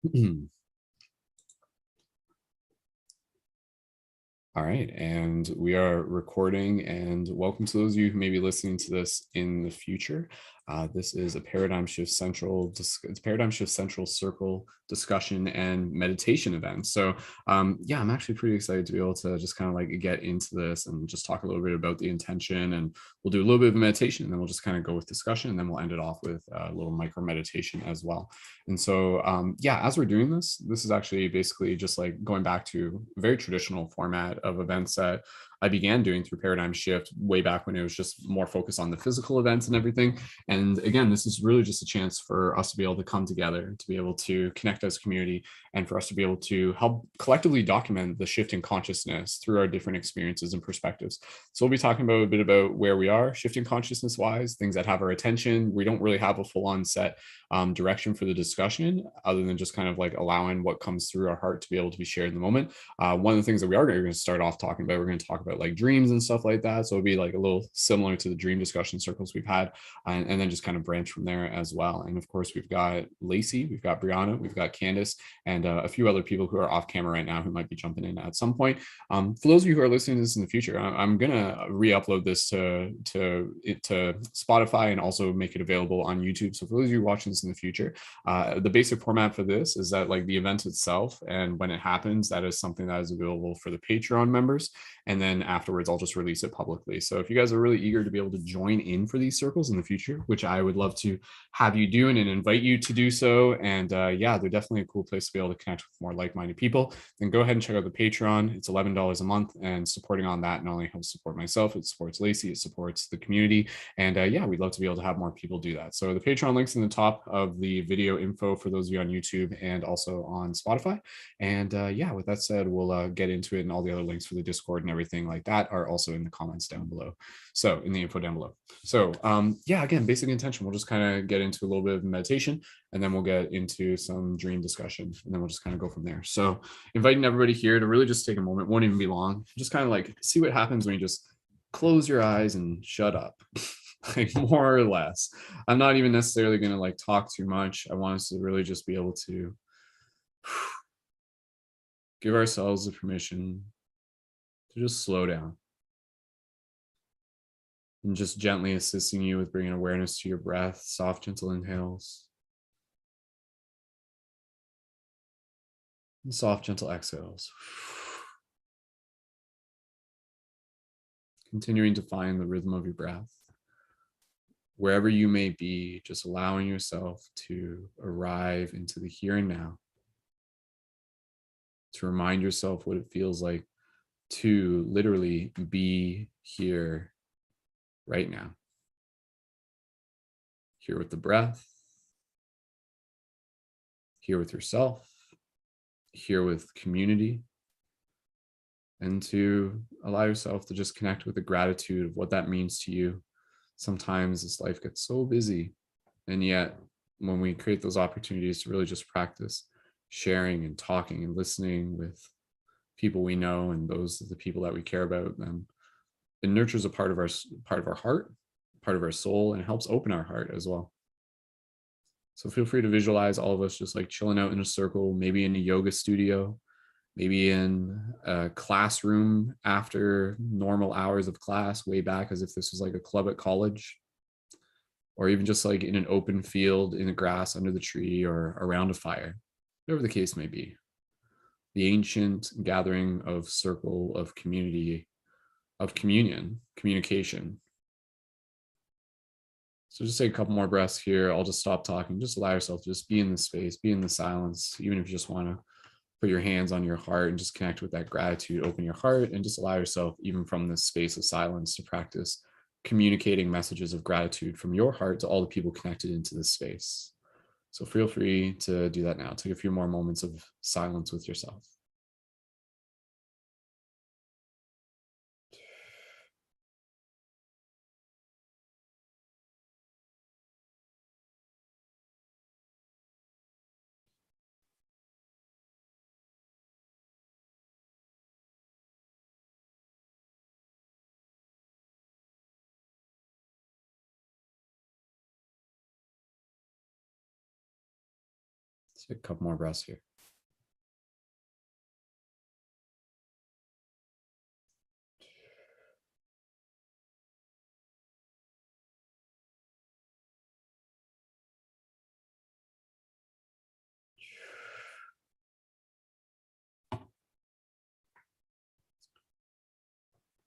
All right, and we are recording, and welcome to those of you who may be listening to this in the future. This is a Paradigm Shift Central Circle discussion and meditation event. So yeah, I'm actually pretty excited to be able to just kind of like get into this and just talk a little bit about the intention, and we'll do a little bit of meditation, and then we'll just kind of go with discussion, and then we'll end it off with a little micro meditation as well. And so yeah, as we're doing this is actually basically just like going back to a very traditional format of events that I began doing through Paradigm Shift way back when it was just more focused on the physical events and everything. And again, this is really just a chance for us to be able to come together, to be able to connect as a community, and for us to be able to help collectively document the shift in consciousness through our different experiences and perspectives. So we'll be talking about a bit about where we are shifting consciousness wise, things that have our attention. We don't really have a full on set direction for the discussion, other than just kind of like allowing what comes through our heart to be able to be shared in the moment. One of the things that we are going to start off talking about, we're going to talk about like dreams and stuff like that. So it'll be like a little similar to the dream discussion circles we've had, and then just kind of branch from there as well. And of course, we've got Lacey, we've got Brianna, we've got Candice, and a few other people who are off camera right now who might be jumping in at some point. For those of you who are listening to this in the future, I'm going to re-upload this to Spotify and also make it available on YouTube. So for those of you watching this in the future, the basic format for this is that like the event itself, and when it happens, that is something that is available for the Patreon members. And then afterwards, I'll just release it publicly. So if you guys are really eager to be able to join in for these circles in the future, which I would love to have you do and invite you to do so. And yeah, they're definitely a cool place to be able to connect with more like-minded people. Then go ahead and check out the Patreon. It's $11 a month, and supporting on that not only helps support myself, it supports Lacey, it supports the community. And yeah, we'd love to be able to have more people do that. So the Patreon link's in the top of the video info for those of you on YouTube and also on Spotify. And yeah, with that said, we'll get into it, and all the other links for the Discord and everything like that are also in the comments down below. So in the info down below. So yeah, again, basic intention, we'll just kind of get into a little bit of meditation, and then we'll get into some dream discussion, and then we'll just kind of go from there. So inviting everybody here to really just take a moment, won't even be long, just kind of like see what happens when you just close your eyes and shut up. Like more or less. I'm not even necessarily going to like talk too much. I want us to really just be able to give ourselves the permission to just slow down, and just gently assisting you with bringing awareness to your breath, soft, gentle inhales, and soft, gentle exhales. Continuing to find the rhythm of your breath. Wherever you may be, just allowing yourself to arrive into the here and now, to remind yourself what it feels like to literally be here right now. Here with the breath, here with yourself, here with community, and to allow yourself to just connect with the gratitude of what that means to you. Sometimes this life gets so busy, and yet when we create those opportunities to really just practice sharing and talking and listening with people we know and those are the people that we care about, then it nurtures a part of our heart, part of our soul, and helps open our heart as well. So feel free to visualize all of us just like chilling out in a circle, maybe in a yoga studio, maybe in a classroom after normal hours of class, way back as if this was like a club at college, or even just like in an open field in the grass under the tree or around a fire, whatever the case may be. The ancient gathering of circle of community, of communion, communication. So just take a couple more breaths here. I'll just stop talking. Just allow yourself to just be in the space, be in the silence, even if you just want to put your hands on your heart and just connect with that gratitude. Open your heart and just allow yourself, even from this space of silence, to practice communicating messages of gratitude from your heart to all the people connected into this space. So feel free to do that now. Take a few more moments of silence with yourself. So Take a couple more breaths here.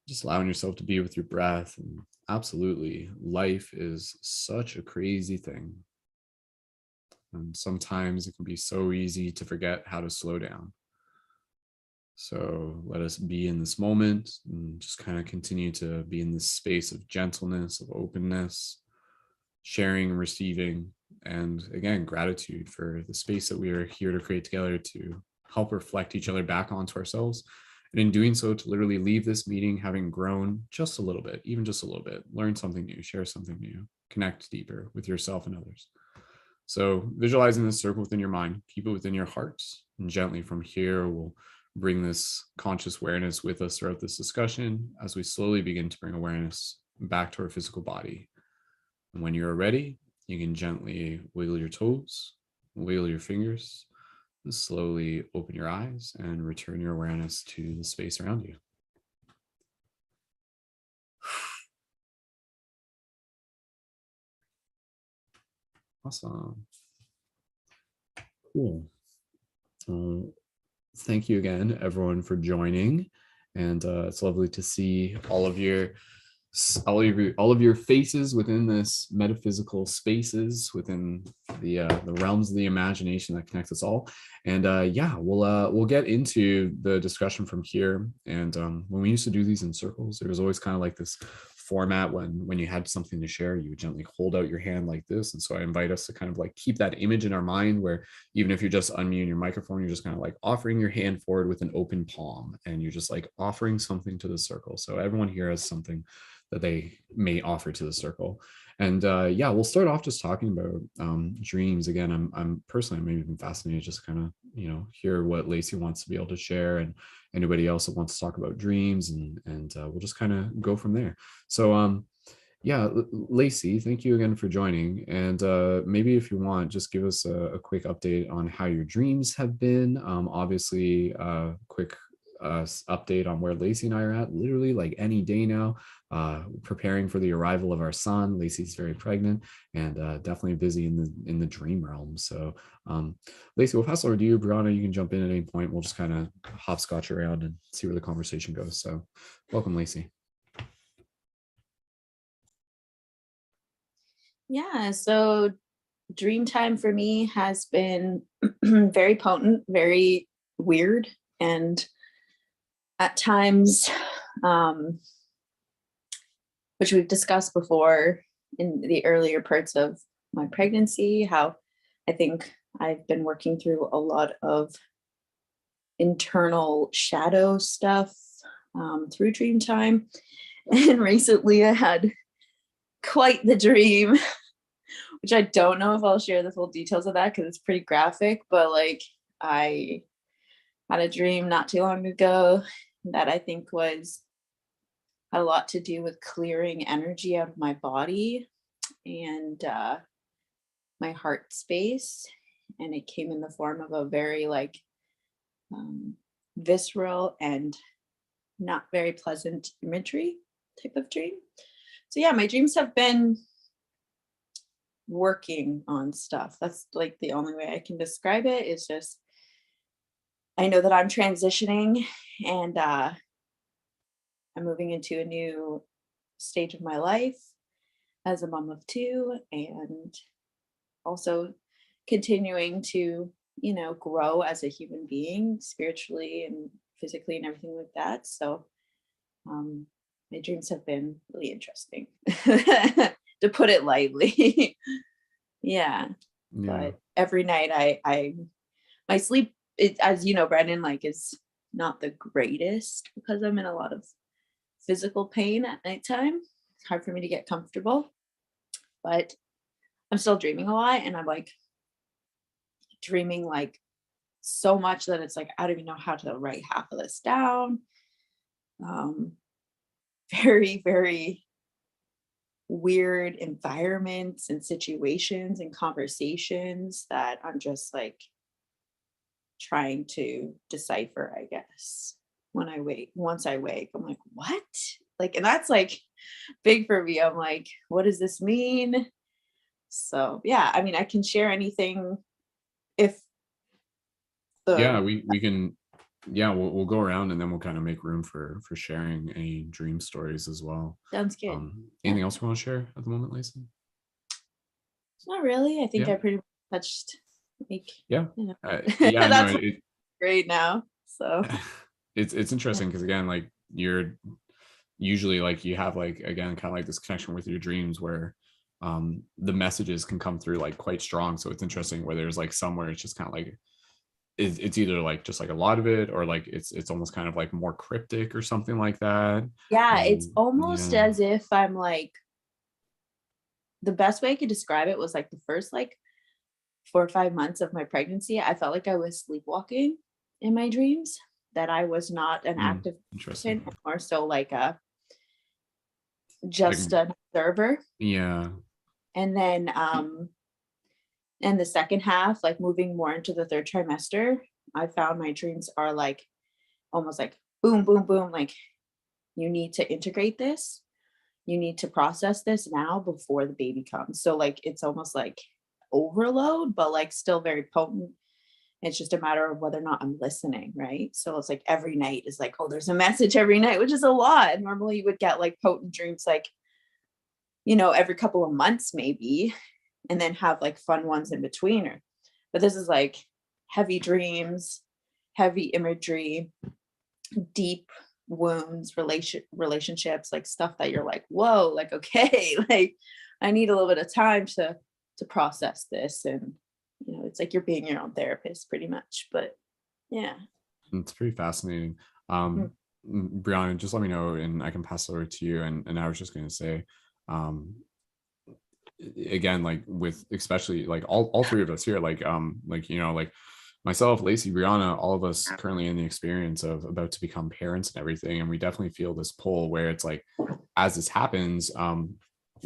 Just allowing yourself to be with your breath. And absolutely, life is such a crazy thing. And sometimes it can be so easy to forget how to slow down. So let us be in this moment and just kind of continue to be in this space of gentleness, of openness, sharing and receiving. And again, gratitude for the space that we are here to create together to help reflect each other back onto ourselves. And in doing so, to literally leave this meeting having grown just a little bit, even just a little bit, learn something new, share something new, connect deeper with yourself and others. So visualizing this circle within your mind, keep it within your heart, and gently from here, we'll bring this conscious awareness with us throughout this discussion as we slowly begin to bring awareness back to our physical body. And when you're ready, you can gently wiggle your toes, wiggle your fingers, and slowly open your eyes and return your awareness to the space around you. Awesome. Cool. Thank you again, everyone, for joining. And it's lovely to see all of your faces within this metaphysical spaces within the realms of the imagination that connects us all. And yeah, we'll get into the discussion from here. And when we used to do these in circles, there was always kind of like this format when you had something to share, you would gently hold out your hand like this. And so I invite us to kind of like keep that image in our mind, where even if you're just unmuting your microphone, you're just kind of like offering your hand forward with an open palm, and you're just like offering something to the circle. So everyone here has something that they may offer to the circle. And yeah, we'll start off just talking about dreams. Again, I'm personally, I'm even fascinated just kind of, hear what Lacey wants to be able to share, and anybody else that wants to talk about dreams, and we'll just kind of go from there. So yeah, Lacey, thank you again for joining. And maybe if you want, just give us a quick update on how your dreams have been. Obviously, quick update on where Lacey and I are at, literally like any day now, preparing for the arrival of our son. Lacey's very pregnant and definitely busy in the dream realm. So Lacey, we'll pass over to you. Brianna, you can jump in at any point. We'll just kind of hopscotch around and see where the conversation goes. So welcome, Lacey. Yeah, so dream time for me has been very potent, very weird, and at times, which we've discussed before in the earlier parts of my pregnancy, how I think I've been working through a lot of internal shadow stuff through dream time. And recently I had quite the dream, which I don't know if I'll share the full details of that because it's pretty graphic, but like I had a dream not too long ago that I think had a lot to do with clearing energy out of my body and my heart space. And it came in the form of a very like visceral and not very pleasant imagery type of dream. So yeah, my dreams have been working on stuff. That's like the only way I can describe it. Is just I know that I'm transitioning and I'm moving into a new stage of my life as a mom of two, and also continuing to, grow as a human being spiritually and physically and everything like that. So my dreams have been really interesting, to put it lightly. Yeah. But every night my sleep, as you know, Brendon, like is not the greatest because I'm in a lot of physical pain at nighttime. It's hard for me to get comfortable, but I'm still dreaming a lot, and I'm like dreaming like so much that it's like I don't even know how to write half of this down. Very, very weird environments and situations and conversations that I'm just like trying to decipher, I guess. Once I wake, I'm like, what? Like, and that's like big for me. I'm like, what does this mean? So yeah, I mean, I can share anything if Yeah, the we can. Yeah, we'll go around and then we'll kind of make room for sharing any dream stories as well. sounds good. Yeah, Anything else you want to share at the moment, Lacey? not really. I think Yeah, I pretty much touched, like, yeah, you know, yeah. No, that's great now. So it's yeah. interesting because again, like you're usually like you have like again kind of like this connection with your dreams where the messages can come through like quite strong. So it's interesting where there's like somewhere it's just kind of like it's either like just like a lot of it or like it's almost kind of like more cryptic or something like that. Yeah, it's almost Yeah. as if I'm like, the best way I could describe it was like the first like 4 or 5 months of my pregnancy, I felt like I was sleepwalking in my dreams, that I was not an active Interesting. participant, more so like a Like just an observer. yeah. And then in the second half, like moving more into the third trimester, I found my dreams are like almost like boom, boom, boom, like you need to integrate this. You need to process this now before the baby comes. So like it's almost like overload, but like still very potent. It's just a matter of whether or not I'm listening, right? So it's like every night is like, oh, there's a message every night, which is a lot. Normally you would get like potent dreams like, every couple of months maybe, and then have like fun ones in between. But this is like heavy dreams, heavy imagery, deep wounds, relationships, like stuff that you're like, whoa, like, okay, like I need a little bit of time to process this. And it's like you're being your own therapist pretty much. But yeah. It's pretty fascinating. Mm. Brianna, just let me know and I can pass it over to you. And I was just going to say, again, like with especially like all three of us here, like like myself, Lacey, Brianna, all of us currently in the experience of about to become parents and everything. And we definitely feel this pull where it's like, as this happens,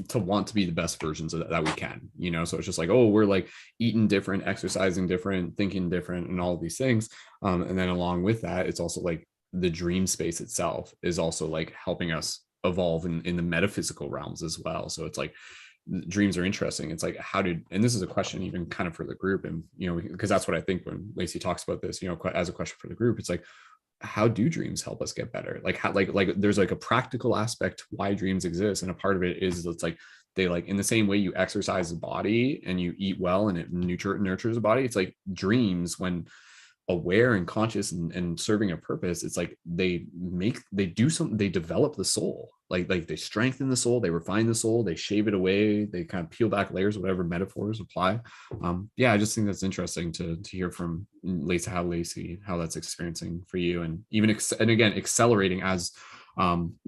to want to be the best versions of that we can, so it's just like, oh, we're like eating different, exercising different, thinking different, and all of these things. And then along with that, it's also like the dream space itself is also like helping us evolve in the metaphysical realms as well. So it's like dreams are interesting. It's like, and this is a question even kind of for the group, and because that's what I think when Lacey talks about this, as a question for the group, it's like, how do dreams help us get better? Like how, like there's like a practical aspect to why dreams exist, and a part of it is it's like they, like, in the same way you exercise the body and you eat well and it nurtures the body, it's like dreams, when aware and conscious and serving a purpose, it's like they do something, they develop the soul, like they strengthen the soul, they refine the soul, they shave it away, they kind of peel back layers, whatever metaphors apply. Yeah, I just think that's interesting to hear from Lacey, how that's experiencing for you, and even and again accelerating as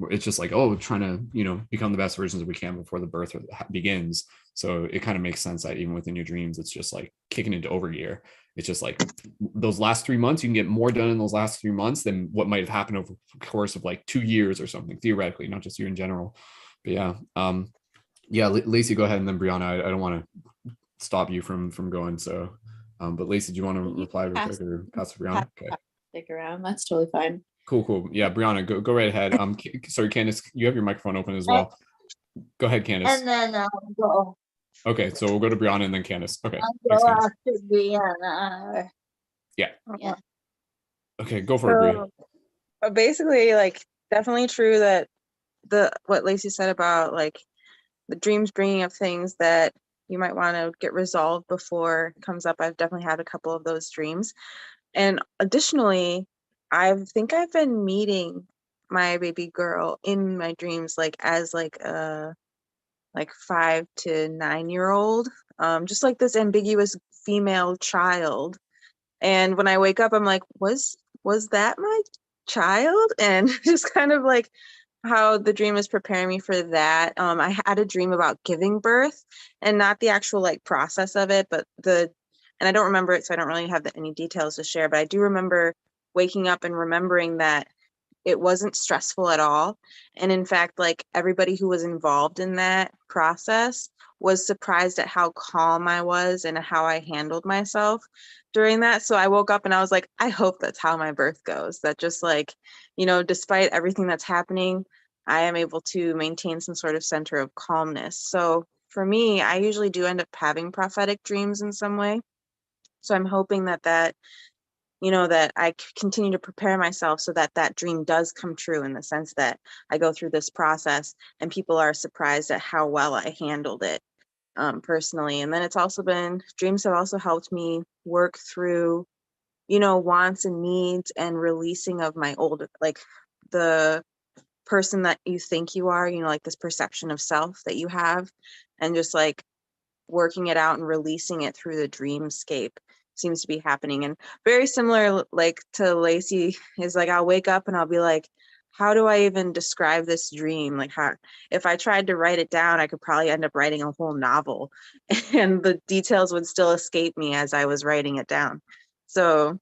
it's just like, oh, trying to become the best versions that we can before the birth begins. So it kind of makes sense that even within your dreams, it's just like kicking into overgear. It's just like those last 3 months, you can get more done in those last 3 months than what might have happened over the course of like 2 years or something, theoretically, not just you in general. But yeah, Lacey, go ahead, and then Brianna, I don't want to stop you from going. So, but Lacey, do you want to reply real quick or pass to Brianna? Okay. Stick around. That's totally fine. Cool. Yeah, Brianna, go right ahead. Sorry, Candice, you have your microphone open as well. Go ahead, Candice. And then I'll go. Okay, so we'll go to Brianna and then Candice. Okay. I'll go after Brianna. Yeah. Yeah. Okay, go for it, Bri. Basically, like, definitely true that what Lacey said about like the dreams bringing up things that you might want to get resolved before it comes up. I've definitely had a couple of those dreams. And additionally, I think I've been meeting my baby girl in my dreams, like as like a 5 to 9 year old, just like this ambiguous female child. And when I wake up, I'm like, was that my child? And just kind of like how the dream is preparing me for that. I had a dream about giving birth, and not the actual like process of it, but and I don't remember it, so I don't really have any details to share, but I do remember waking up and remembering that it wasn't stressful at all. And in fact, like everybody who was involved in that process was surprised at how calm I was and how I handled myself during that. So I woke up and I was like, I hope that's how my birth goes. That just like, despite everything that's happening, I am able to maintain some sort of center of calmness. So for me, I usually do end up having prophetic dreams in some way. So I'm hoping that that I continue to prepare myself so that that dream does come true, in the sense that I go through this process and people are surprised at how well I handled it personally. And then dreams have also helped me work through, wants and needs and releasing of my old, like the person that you think you are, like this perception of self that you have, and just like working it out and releasing it through the dreamscape seems to be happening. And very similar like to Lacey is like, I'll wake up and I'll be like, how do I even describe this dream? Like, how, if I tried to write it down, I could probably end up writing a whole novel and the details would still escape me as I was writing it down. So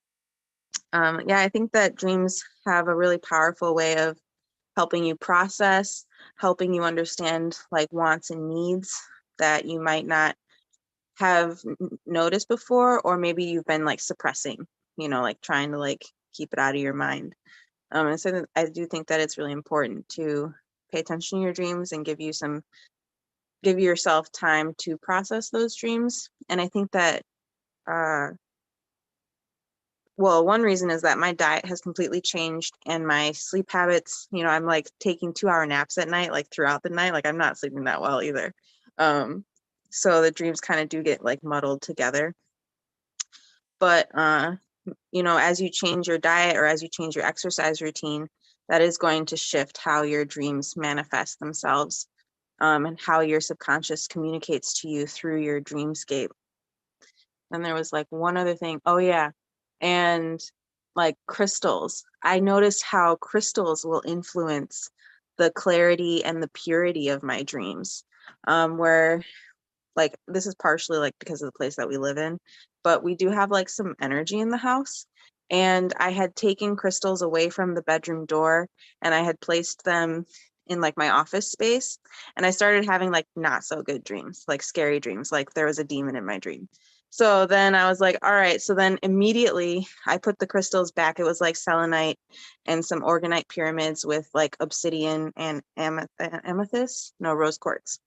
yeah, I think that dreams have a really powerful way of helping you process, helping you understand like wants and needs that you might not have noticed before, or maybe you've been like suppressing, like trying to like keep it out of your mind. And so I do think that it's really important to pay attention to your dreams and give yourself time to process those dreams. And I think that one reason is that my diet has completely changed and my sleep habits, I'm like taking 2-hour naps at night, like throughout the night, like I'm not sleeping that well either. So the dreams kind of do get like muddled together. But, as you change your diet or as you change your exercise routine, that is going to shift how your dreams manifest themselves, and how your subconscious communicates to you through your dreamscape. And there was like one other thing. Oh yeah. And like crystals. I noticed how crystals will influence the clarity and the purity of my dreams. Where like this is partially like because of the place that we live in, but we do have like some energy in the house. And I had taken crystals away from the bedroom door and I had placed them in like my office space. And I started having like not so good dreams, like scary dreams, like there was a demon in my dream. So then I was like, all right. So then immediately I put the crystals back. It was like selenite and some organite pyramids with like obsidian and amethyst, no, rose quartz.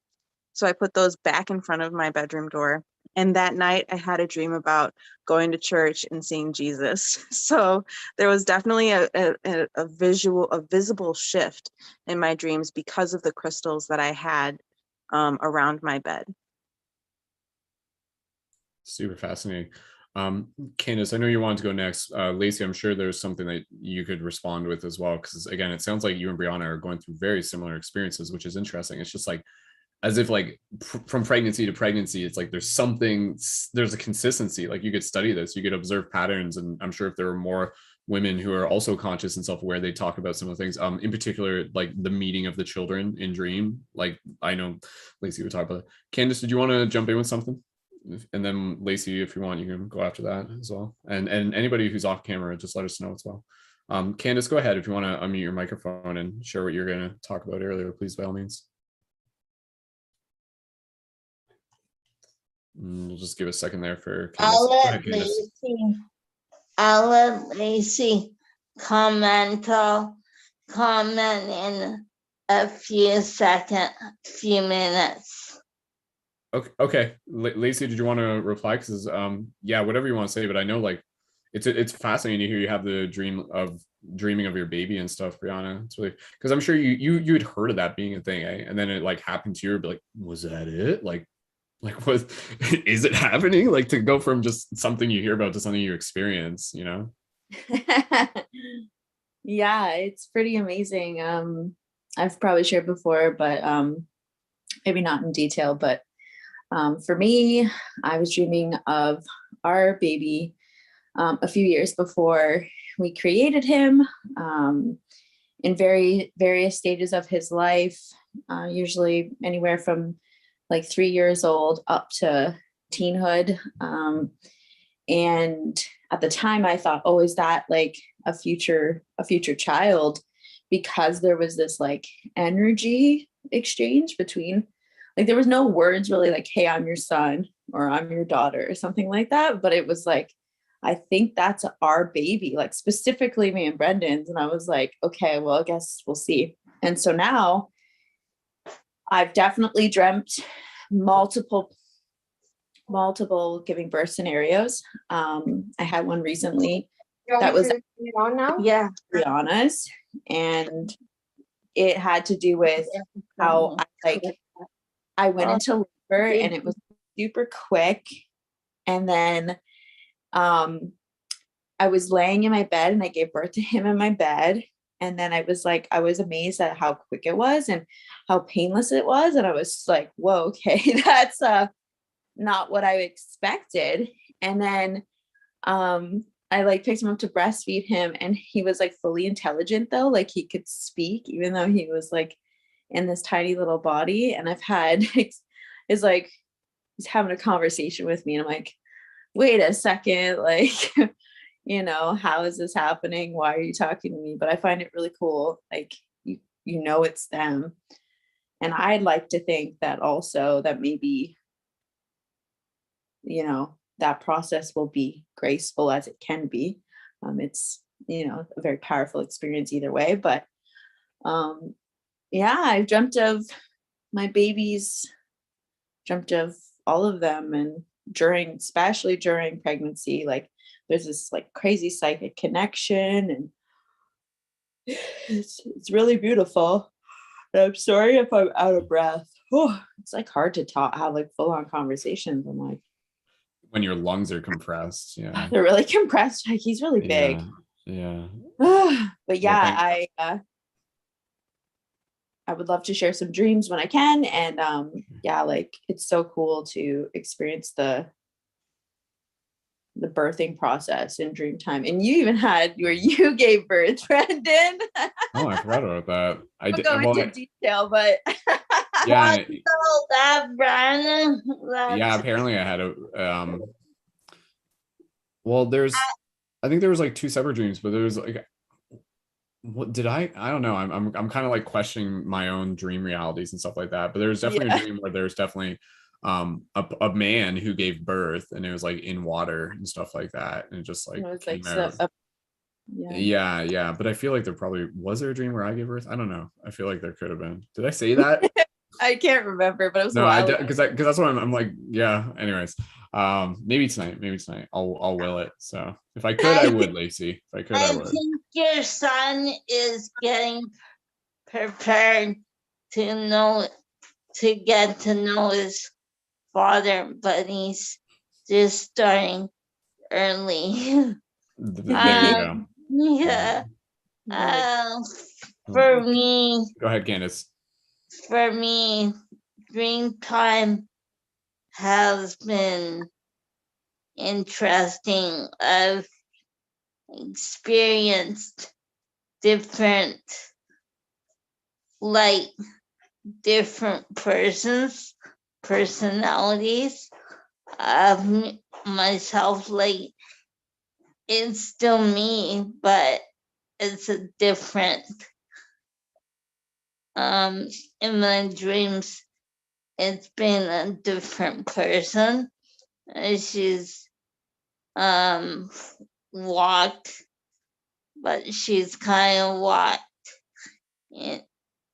So I put those back in front of my bedroom door. And that night I had a dream about going to church and seeing Jesus. So there was definitely a visible shift in my dreams because of the crystals that I had around my bed. Super fascinating. Candice, I know you wanted to go next. Lacey, I'm sure there's something that you could respond with as well, because again, it sounds like you and Brianna are going through very similar experiences, which is interesting. It's just like, as if like from pregnancy to pregnancy, it's like there's a consistency. Like you could study this, you could observe patterns, and I'm sure if there were more women who are also conscious and self-aware, they talk about similar things. In particular, like the meeting of the children in dream. Like I know Lacey would talk about it. Candice, did you want to jump in with something? And then Lacey, if you want, you can go after that as well. And anybody who's off camera, just let us know as well. Candice, go ahead if you want to unmute your microphone and share what you're going to talk about earlier, please, by all means. We'll just give a second there for Candice. I'll let Lacey comment in a few minutes. Okay. Lacey, did you want to reply? Because yeah, whatever you want to say, but I know like it's fascinating to hear you have the dreaming of your baby and stuff, Brianna. It's really, because I'm sure you had heard of that being a thing, eh? And then it like happened to you, but like, was that it? Like what is it happening? Like to go from just something you hear about to something you experience, Yeah, it's pretty amazing. I've probably shared before, but maybe not in detail, but for me, I was dreaming of our baby a few years before we created him, in various stages of his life, usually anywhere from like 3 years old up to teenhood. And at the time I thought, oh, is that like a future child? because there was this like energy exchange between, like there was no words really like, hey, I'm your son or I'm your daughter or something like that. But it was like, I think that's our baby, like specifically me and Brendon's. And I was like, okay, well, I guess we'll see. And so now I've definitely dreamt multiple giving birth scenarios. I had one recently that was on now. Yeah. Brianna's, and it had to do with how I went into labor and it was super quick. And then I was laying in my bed and I gave birth to him in my bed. And then I was amazed at how quick it was and how painless it was. And I was like, whoa, okay, that's not what I expected. And then I like picked him up to breastfeed him, and he was like fully intelligent though, like he could speak even though he was like in this tiny little body. And I've had is like he's having a conversation with me and I'm like, wait a second, like how is this happening? Why are you talking to me? But I find it really cool, like it's them. And I'd like to think that also that maybe that process will be graceful as it can be. It's a very powerful experience either way. But I've dreamt of my babies, dreamt of all of them, and especially during pregnancy, like there's this like crazy psychic connection, and it's really beautiful. And I'm sorry if I'm out of breath. It's like hard to have like full-on conversations. I'm like, when your lungs are compressed. Yeah. they're really compressed. Like he's really big. Yeah. But yeah, I would love to share some dreams when I can. And like it's so cool to experience the birthing process in dream time. And you even had where you gave birth, Brendon. Oh, I forgot about that. I did go into detail, but yeah. That Brianna. Yeah, apparently I had a well, I think there was like 2 separate dreams, but there was like, what did I don't know. I'm kind of like questioning my own dream realities and stuff like that. But there's definitely a dream where there's definitely a man who gave birth, and it was like in water and stuff like that, and it just like came out. Yeah, but I feel like was there a dream where I gave birth? I don't know. I feel like there could have been. Did I say that? I can't remember, but it was no, I because that's what I'm like. Yeah. Anyways, maybe tonight. I'll will it. So if I could, I would, Lacey. If I could, I would. I think your son is getting prepared to get to know his father, but he's just starting early. There you go. Yeah. For me. Go ahead, Candice. For me, dream time has been interesting. I've experienced different personalities of myself. Like it's still me, but it's a different in my dreams it's been a different person. She's walked, but she's kind of walked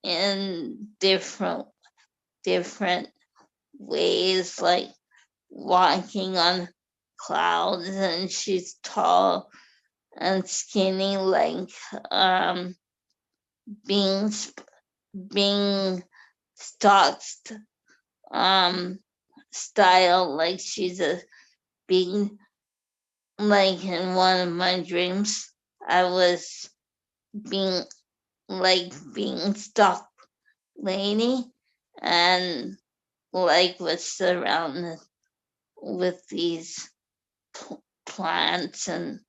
in different ways, like walking on clouds, and she's tall and skinny, like being stalked style, like she's a big, like in one of my dreams I was being stalked lady, and like was surrounded with these plants and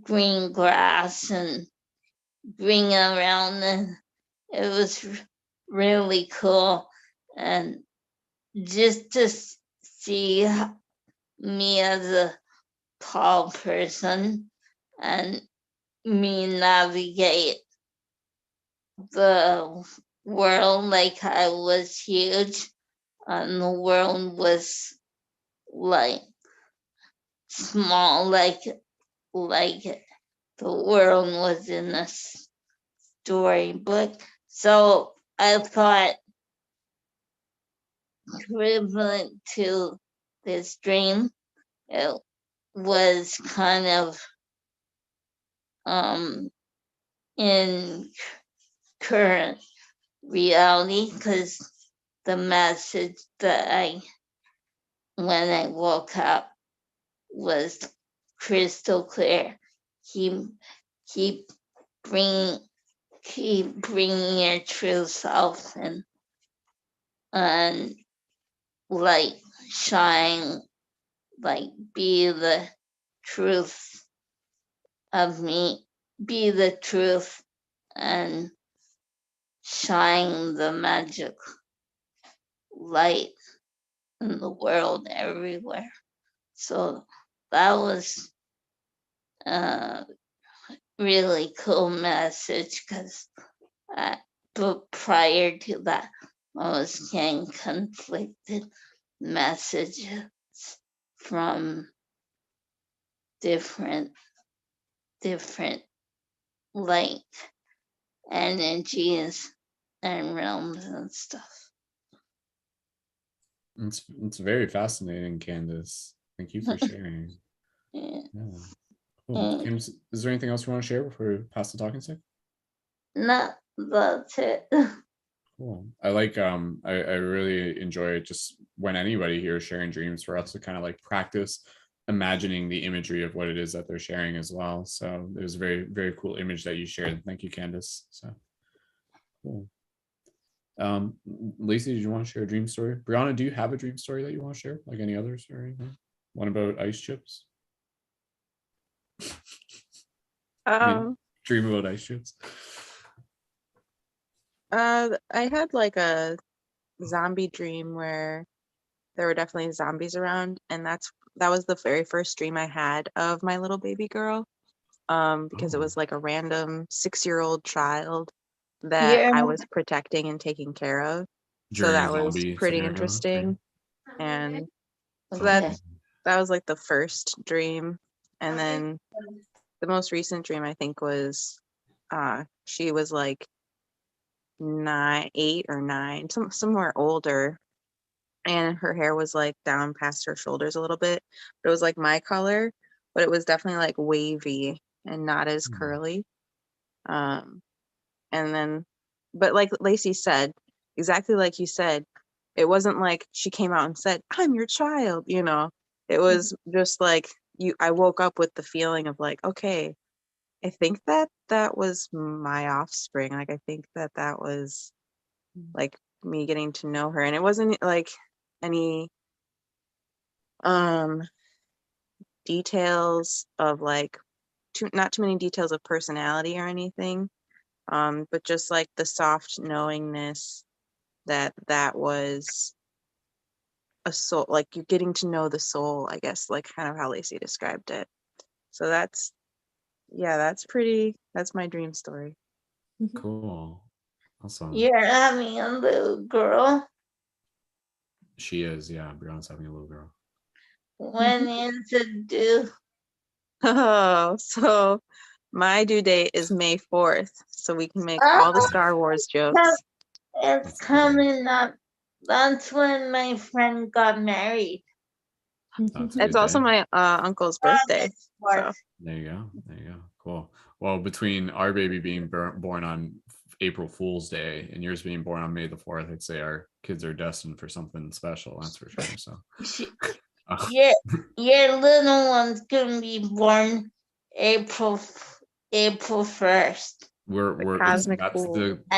green grass and green around, and it was really cool. And just to see me as a tall person and me navigate the world like I was huge and the world was like small, like the world was in a storybook. So I thought, equivalent to this dream, it was kind of in current reality, because the message that when I woke up was crystal clear. Keep bringing your true self and light shine, like be the truth of me, be the truth and shine the magic light in the world everywhere. So that was a really cool message, because but prior to that, I was getting conflicted messages from different light energies and realms and stuff. It's very fascinating, Candice. Thank you for sharing. Yeah. Cool. Candice, is there anything else you want to share before we pass the talking stick? No, that's it. Cool. I like I really enjoy it just when anybody here is sharing dreams, for us to kind of like practice imagining the imagery of what it is that they're sharing as well. So it was a very, very cool image that you shared. Thank you, Candice. So cool. Lacey, did you want to share a dream story? Brianna, do you have a dream story that you want to share, like any others or anything? One about ice chips? Dream about ice chips. I had like a zombie dream where there were definitely zombies around, and that was the very first dream I had of my little baby girl. Because it was like a random 6-year-old child that I was protecting and taking care of. So that was pretty interesting. And so that was like the first dream. And then the most recent dream, I think, was she was like 8 or 9, somewhere older, and her hair was like down past her shoulders a little bit. But it was like my color, but it was definitely like wavy and not as curly. And then, but like Lacey said, exactly like you said, it wasn't like she came out and said, "I'm your child," you know. It was just like I woke up with the feeling of like, okay, I think that was my offspring. Like, I think that was like me getting to know her. And it wasn't like any details of like not too many details of personality or anything, but just like the soft knowingness that was a soul, like you're getting to know the soul, I guess, like kind of how Lacey described it. So that's my dream story. Cool. Awesome. You're having a little girl. She is, yeah. Brianna's having a little girl. When is it due? Oh, so my due date is May 4th, so we can make all the Star Wars jokes. It's coming up. That's when my friend got married. It's also my uncle's birthday. So. There you go. Cool. Well, between our baby being born on April Fool's Day and yours being born on May the 4th, I'd say our kids are destined for something special. That's for sure. So, your little one's gonna be born April 1st.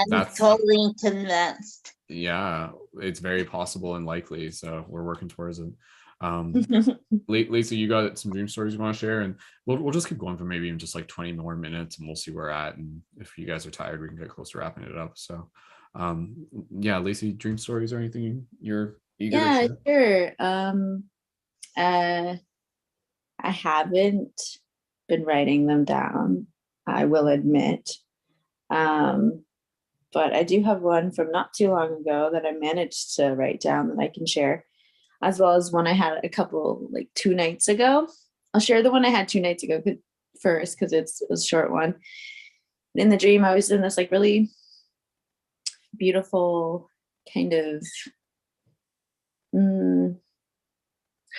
That's totally convinced. Yeah, it's very possible and likely. So we're working towards it. Lacey, you got some dream stories you want to share, and we'll just keep going for maybe even just like 20 more minutes, and we'll see where we're at. And if you guys are tired, we can get close to wrapping it up. So, yeah, Lacey, dream stories or anything you're eager to share? Sure. I haven't been writing them down, I will admit. but I do have one from not too long ago that I managed to write down that I can share, as well as one I had a couple, like 2 nights ago. I'll share the one I had 2 nights ago first, because it's a short one. In the dream, I was in this like really beautiful kind of,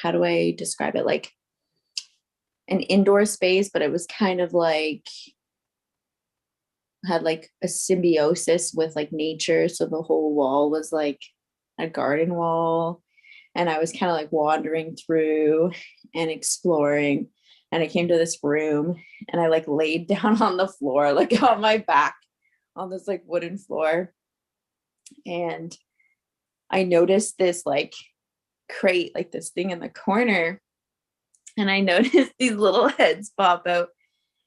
how do I describe it? Like an indoor space, but it was kind of like, had like a symbiosis with like nature. So the whole wall was like a garden wall. And I was kind of like wandering through and exploring. And I came to this room and I like laid down on the floor, like on my back on this like wooden floor. And I noticed this like crate, like this thing in the corner. And I noticed these little heads pop out.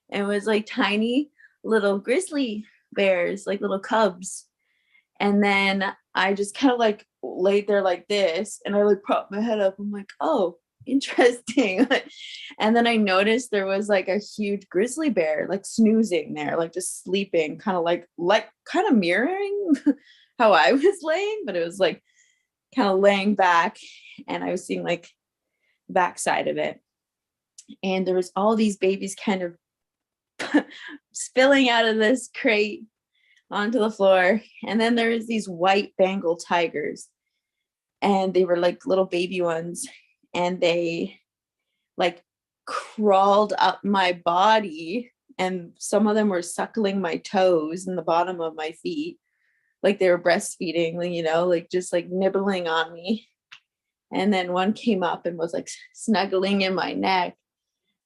And it was like tiny little grizzly bears, like little cubs. And then I just kind of like laid there like this, and I like propped my head up. I'm like, oh, interesting. And then I noticed there was like a huge grizzly bear like snoozing there, like just sleeping, kind of mirroring how I was laying, but it was like kind of laying back, and I was seeing like the backside of it. And there was all these babies kind of spilling out of this crate onto the floor. And then there was these white Bengal tigers, and they were like little baby ones, and they like crawled up my body, and some of them were suckling my toes and the bottom of my feet, like they were breastfeeding, like just like nibbling on me. And then one came up and was like snuggling in my neck,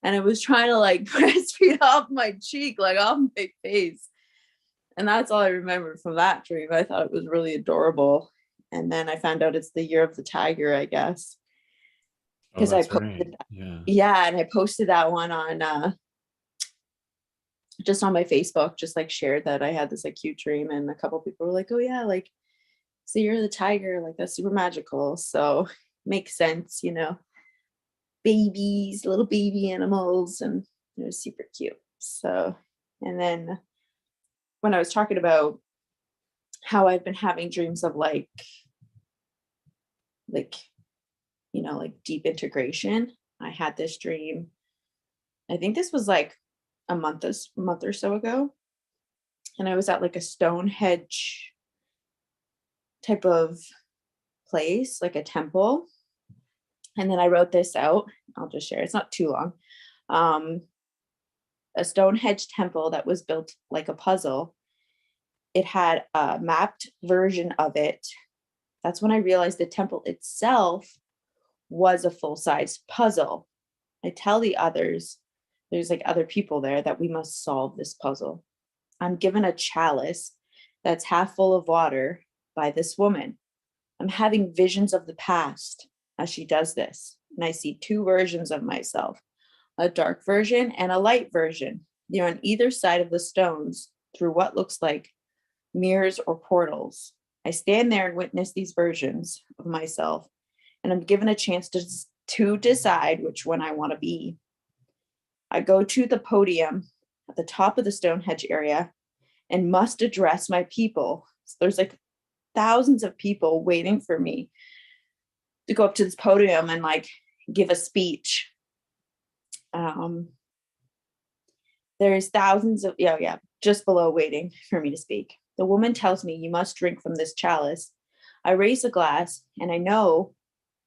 and it was trying to like breastfeed off my cheek, like off my face. And that's all I remember from that dream. I thought it was really adorable. And then I found out it's the year of the tiger, I guess. Because I posted right. Yeah, and I posted that one on just on my Facebook, just like shared that I had this like cute dream, and a couple people were like, oh yeah, like it's the year of the tiger, like that's super magical. So makes sense, babies, little baby animals, and it was super cute. So, and then when I was talking about how I've been having dreams of like deep integration, I had this dream. I think this was like a month or so ago, and I was at like a Stonehenge type of place, like a temple. And then I wrote this out. I'll just share. It's not too long. A Stonehenge temple that was built like a puzzle. It had a mapped version of it. That's when I realized the temple itself was a full-size puzzle. I tell the others, there's like other people there, that we must solve this puzzle. I'm given a chalice that's half full of water by this woman. I'm having visions of the past as she does this. And I see 2 versions of myself, a dark version and a light version. They're on either side of the stones through what looks like mirrors or portals. I stand there and witness these versions of myself, and I'm given a chance to decide which one I want to be. I go to the podium at the top of the Stonehenge area and must address my people. So there's like thousands of people waiting for me to go up to this podium and like give a speech. There's thousands of, just below waiting for me to speak. The woman tells me, you must drink from this chalice. I raise a glass, and I know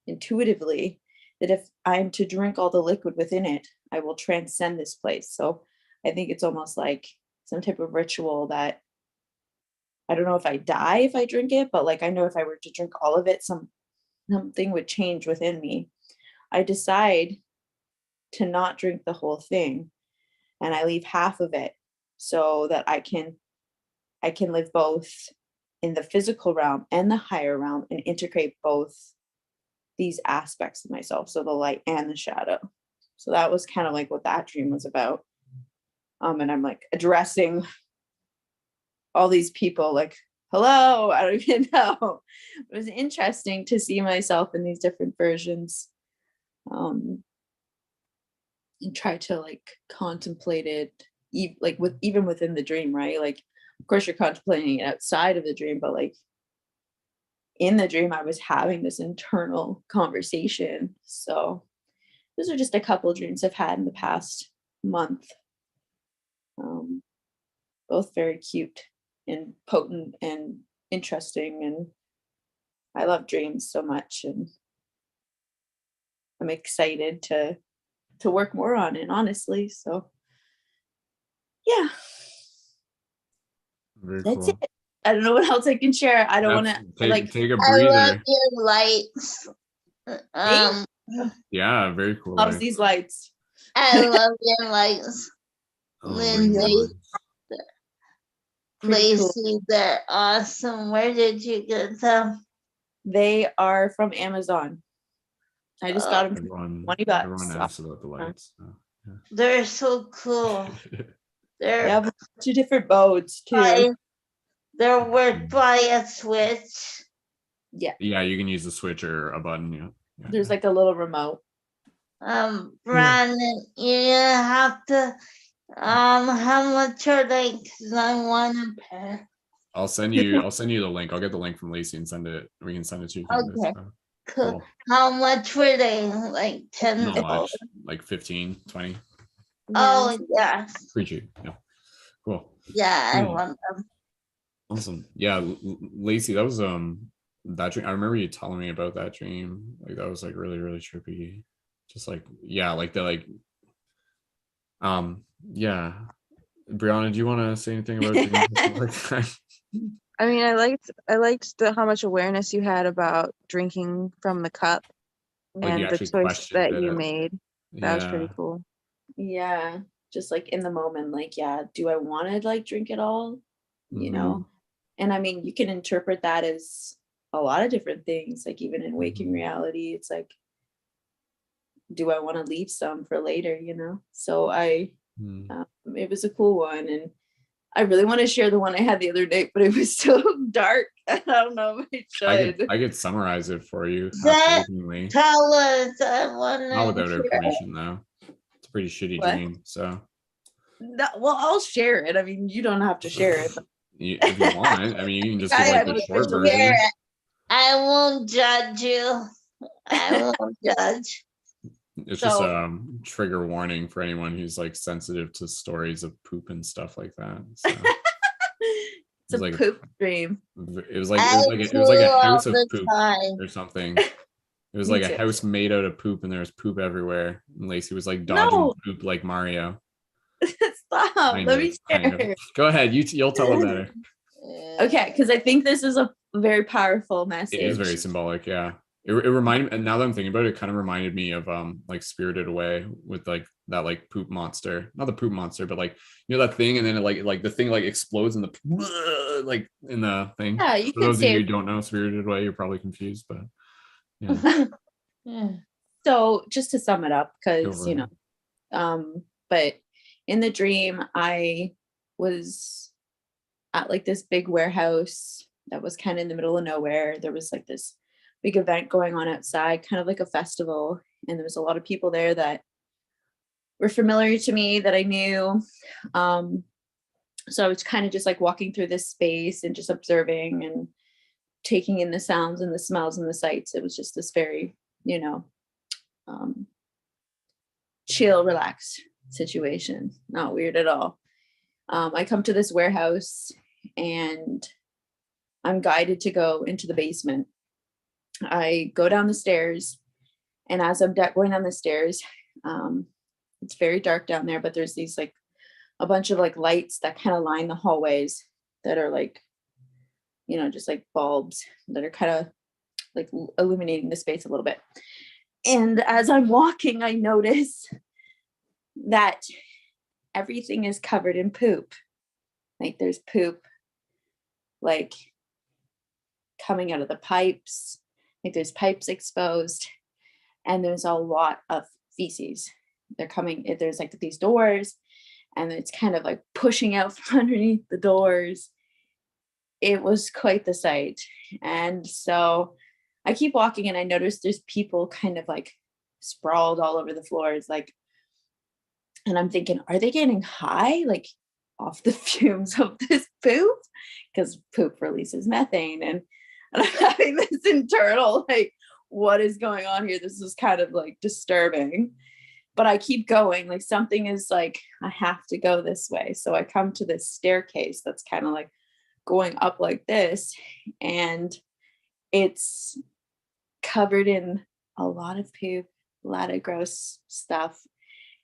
intuitively that if I'm to drink all the liquid within it, I will transcend this place. So I think it's almost like some type of ritual that, I don't know if I die if I drink it, but like I know if I were to drink all of it, something would change within me. I decide to not drink the whole thing, and I leave half of it so that I can live both in the physical realm and the higher realm, and integrate both these aspects of myself, so the light and the shadow. So that was kind of like what that dream was about. And I'm like addressing all these people, like, hello, I don't even know. It was interesting to see myself in these different versions, and try to like contemplate it, even within the dream, right? Like of course you're contemplating it outside of the dream, but like in the dream I was having this internal conversation. So those are just a couple of dreams I've had in the past month. Both very cute and potent and interesting, and I love dreams so much, and I'm excited to work more on it, honestly. So yeah, Very that's cool. it. I don't know what else I can share. I don't want to like. Take a I love breather. your lights. Thank Yeah, very cool. loves light. these lights. I love your lights. Oh, very cool Lindsay, lights. Pretty cool. Lacey, they're awesome. Where did you get them? They are from Amazon. I just got them for Everyone, 20 bucks. everyone asks about the lights. So, yeah. They're so cool. They They're have a bunch of different modes too. they're worth by a switch. Yeah, Yeah, you can use the switch or a button. Yeah. there's like a little remote. Brandon, you have to. How much are they? 'Cause I want a pair. I'll send you the link. I'll get the link from Lacey and send it. We can send it to you. Candice. Okay. So, Cool. cool. How much were they? Like Not $10? much, like 15, 20. Oh yeah, Pretty cheap. Yeah. Cool. yeah, I want them. Awesome. Yeah, Lacey, that was that dream. I remember you telling me about that dream. Like that was like really, really trippy. Just like, yeah, like the like yeah. Brianna, do you want to say anything about dreams? I mean, I liked how much awareness you had about drinking from the cup Like you and the actually choice questioned that you it. made. That was pretty Yeah. cool. Yeah, just like in the moment, like, yeah, do I want to like drink it all? You know? And I mean, you can interpret that as a lot of different things, like even in waking reality, it's like, do I want to leave some for later, you know? So it was a cool one. And I really want to share the one I had the other day, but it was so dark. I don't know if I should. I could summarize it for you. That- Absolutely. Tell us. I want Not without to her hear. permission, though. It's a pretty shitty What? dream. So, No, well, I'll share it. I mean, you don't have to share it. if you want, I mean, you can just I give like have the a short visual version. Hear it. I won't judge you. I won't judge. It's just So- a trigger warning for anyone who's like sensitive to stories of poop and stuff like that. So, It's a like- poop dream. it was like a house of poop Time. or something. It was Me like too. a house made out of poop, and there was poop everywhere. And Lacey was like dodging No. poop like Mario. Stop. Kind Let of, me kind of. share. Go ahead. You'll tell it better. Okay, because I think this is a very powerful message. It is very symbolic. Yeah. It reminded, and now that I'm thinking about it, it kind of reminded me of like Spirited Away with like that like poop monster, not the poop monster, but like, you know, that thing, and then it like the thing like explodes in the like in the thing. Yeah, you For can those of you say. who don't know Spirited Away, you're probably confused, but yeah. Yeah. So just to sum it up, Go because for it. but in the dream I was at like this big warehouse that was kind of in the middle of nowhere. There was like this big event going on outside, kind of like a festival, and there was a lot of people there that were familiar to me that I knew. So I was kind of just like walking through this space and just observing and taking in the sounds and the smells and the sights. It was just this very, chill, relaxed situation. Not weird at all. I come to this warehouse and I'm guided to go into the basement. I go down the stairs, and as I'm going down the stairs, it's very dark down there, but there's these like a bunch of like lights that kind of line the hallways that are like, just like bulbs that are kind of like illuminating the space a little bit. And as I'm walking, I notice that everything is covered in poop. Like there's poop like coming out of the pipes, like there's pipes exposed, and there's a lot of feces. There's like these doors, and it's kind of like pushing out from underneath the doors. It was quite the sight. And so I keep walking, and I notice there's people kind of like sprawled all over the floors, like, and I'm thinking, are they getting high? Like off the fumes of this poop, because poop releases methane, and I'm having this internal like, what is going on here? This is kind of like disturbing. But I keep going, like something is like, I have to go this way. So I come to this staircase that's kind of like going up like this, and it's covered in a lot of poop, a lot of gross stuff.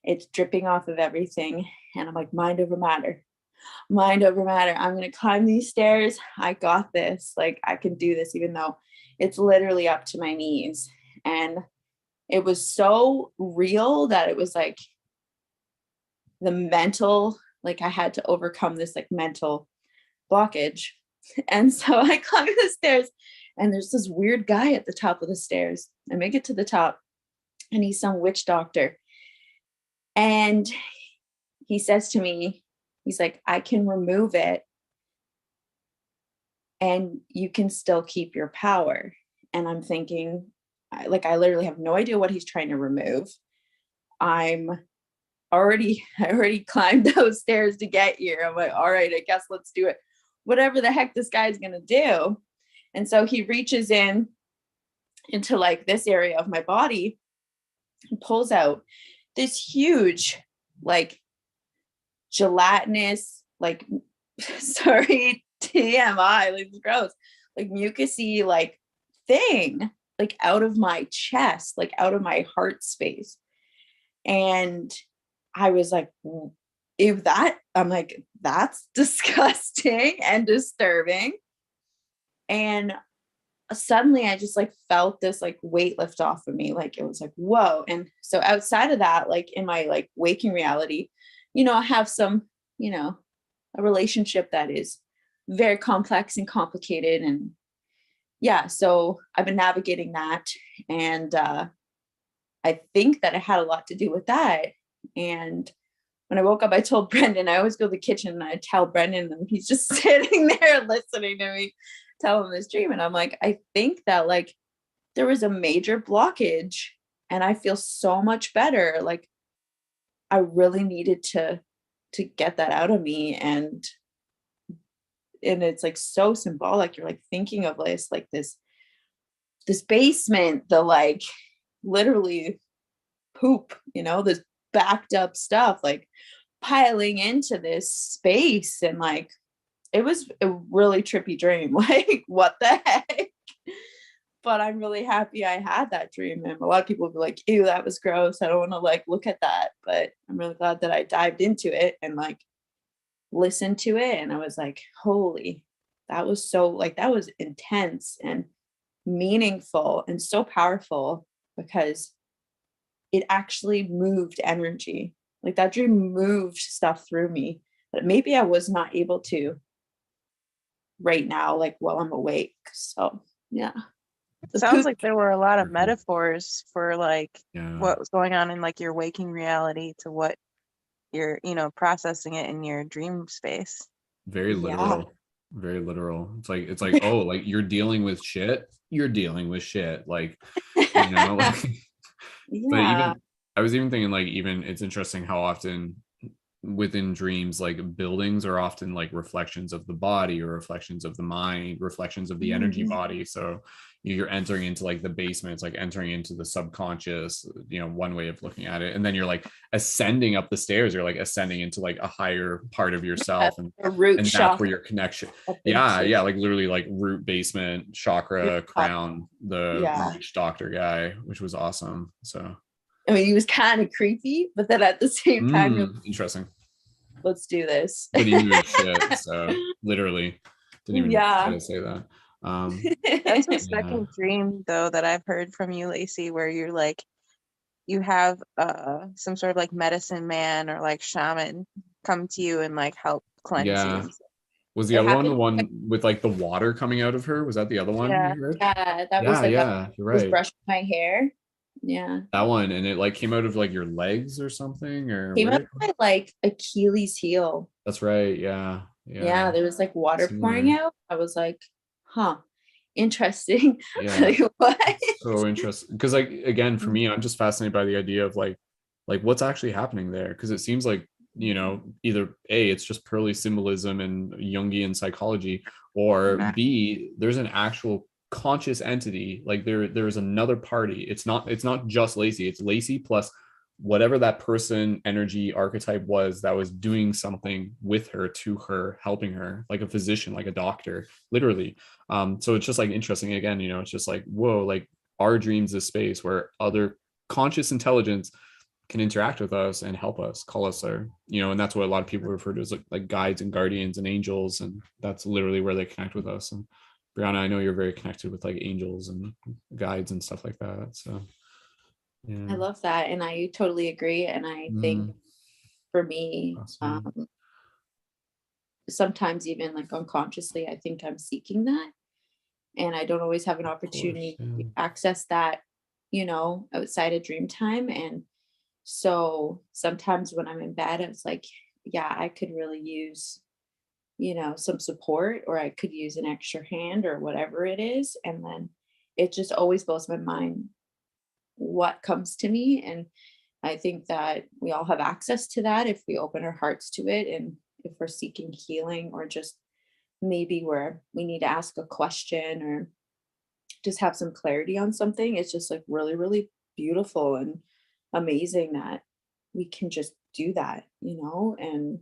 It's dripping off of everything. And I'm like, mind over matter, mind over matter. I'm going to climb these stairs. I got this. Like, I can do this, even though it's literally up to my knees. And it was so real that it was like the mental, like I had to overcome this like mental blockage. And so I climb the stairs, and there's this weird guy at the top of the stairs. I make it to the top, and he's some witch doctor. And he says to me, he's like, I can remove it and you can still keep your power. And I'm thinking, I literally have no idea what he's trying to remove. I already climbed those stairs to get here. I'm like, all right, I guess let's do it. Whatever the heck this guy's going to do. And so he reaches into like this area of my body and pulls out this huge, like gelatinous, like, sorry, TMI, like it's gross, like mucusy, like thing, like out of my chest, like out of my heart space. And I was like, I'm like, that's disgusting and disturbing. And suddenly I just like felt this like weight lift off of me. Like it was like, whoa. And so outside of that, like in my like waking reality, I have some, a relationship that is very complex and complicated. And yeah, so I've been navigating that. And I think that it had a lot to do with that. And when I woke up, I told Brendon, I always go to the kitchen and I tell Brendon, and he's just sitting there listening to me tell him this dream. And I'm like, I think that like there was a major blockage and I feel so much better. Like I really needed to get that out of me. And it's like so symbolic. You're like thinking of this, like this basement, the like literally poop, this backed up stuff, like piling into this space. And like, it was a really trippy dream. Like, what the heck? But I'm really happy I had that dream. And a lot of people would be like, ew, that was gross. I don't want to like look at that. But I'm really glad that I dived into it and like listened to it. And I was like, holy, that was so like, that was intense and meaningful and so powerful, because it actually moved energy. Like that dream moved stuff through me that maybe I was not able to right now, like while I'm awake. So yeah. It sounds like there were a lot of metaphors for like what was going on in like your waking reality to what you're, processing it in your dream space. Very literal. Very literal. It's like, oh, like you're dealing with shit. Like, like, but even I was even thinking like, even it's interesting how often within dreams, like buildings are often like reflections of the body or reflections of the mind, reflections of the energy body. So you're entering into like the basement, it's like entering into the subconscious, one way of looking at it. And then you're like ascending up the stairs, you're like ascending into like a higher part of yourself, and that's where your connection. Yeah, like literally like root, basement, chakra, crown, the witch doctor guy, which was awesome. So I mean, he was kind of creepy, but then at the same time, interesting. Let's do this. But he knew his shit, so literally didn't even try to say that. That's the second dream though that I've heard from you, Lacey, where you're like, you have some sort of like medicine man or like shaman come to you and like help cleanse you. Was the other one the one with like the water coming out of her? Was that the other one? Yeah, that was like you're right. Was brushing my hair. Yeah, that one, and it like came out of like your legs or something, or came out of my like Achilles heel. That's right. Yeah. There was like water pouring out. I was like, huh, interesting. Yeah. Like, what? So interesting, because like again, for me, I'm just fascinated by the idea of like what's actually happening there, because it seems like you know, either A, it's just purely symbolism and Jungian psychology, or B, there's an actual conscious entity. Like there's another party. It's not just Lacey, it's Lacey plus whatever that person energy archetype was that was doing something with her, to her, helping her, like a physician, like a doctor, literally. So it's just like interesting again, you know, it's just like, whoa, like our dreams is space where other conscious intelligence can interact with us and help us, call us our, you know, and that's what a lot of people refer to as like guides and guardians and angels, and that's literally where they connect with us. And Brianna, I know you're very connected with like angels and guides and stuff like that. So yeah. I love that, and I totally agree. And I think for me, Awesome. sometimes even like unconsciously, I think I'm seeking that, and I don't always have an opportunity to access that, you know, outside of dream time. And so sometimes when I'm in bed, it's like, yeah, I could really use, you know, some support, or I could use an extra hand or whatever it is. And then it just always blows my mind what comes to me. And I think that we all have access to that if we open our hearts to it, and if we're seeking healing, or just maybe where we need to ask a question or just have some clarity on something. It's just like really, really beautiful and amazing that we can just do that, you know. And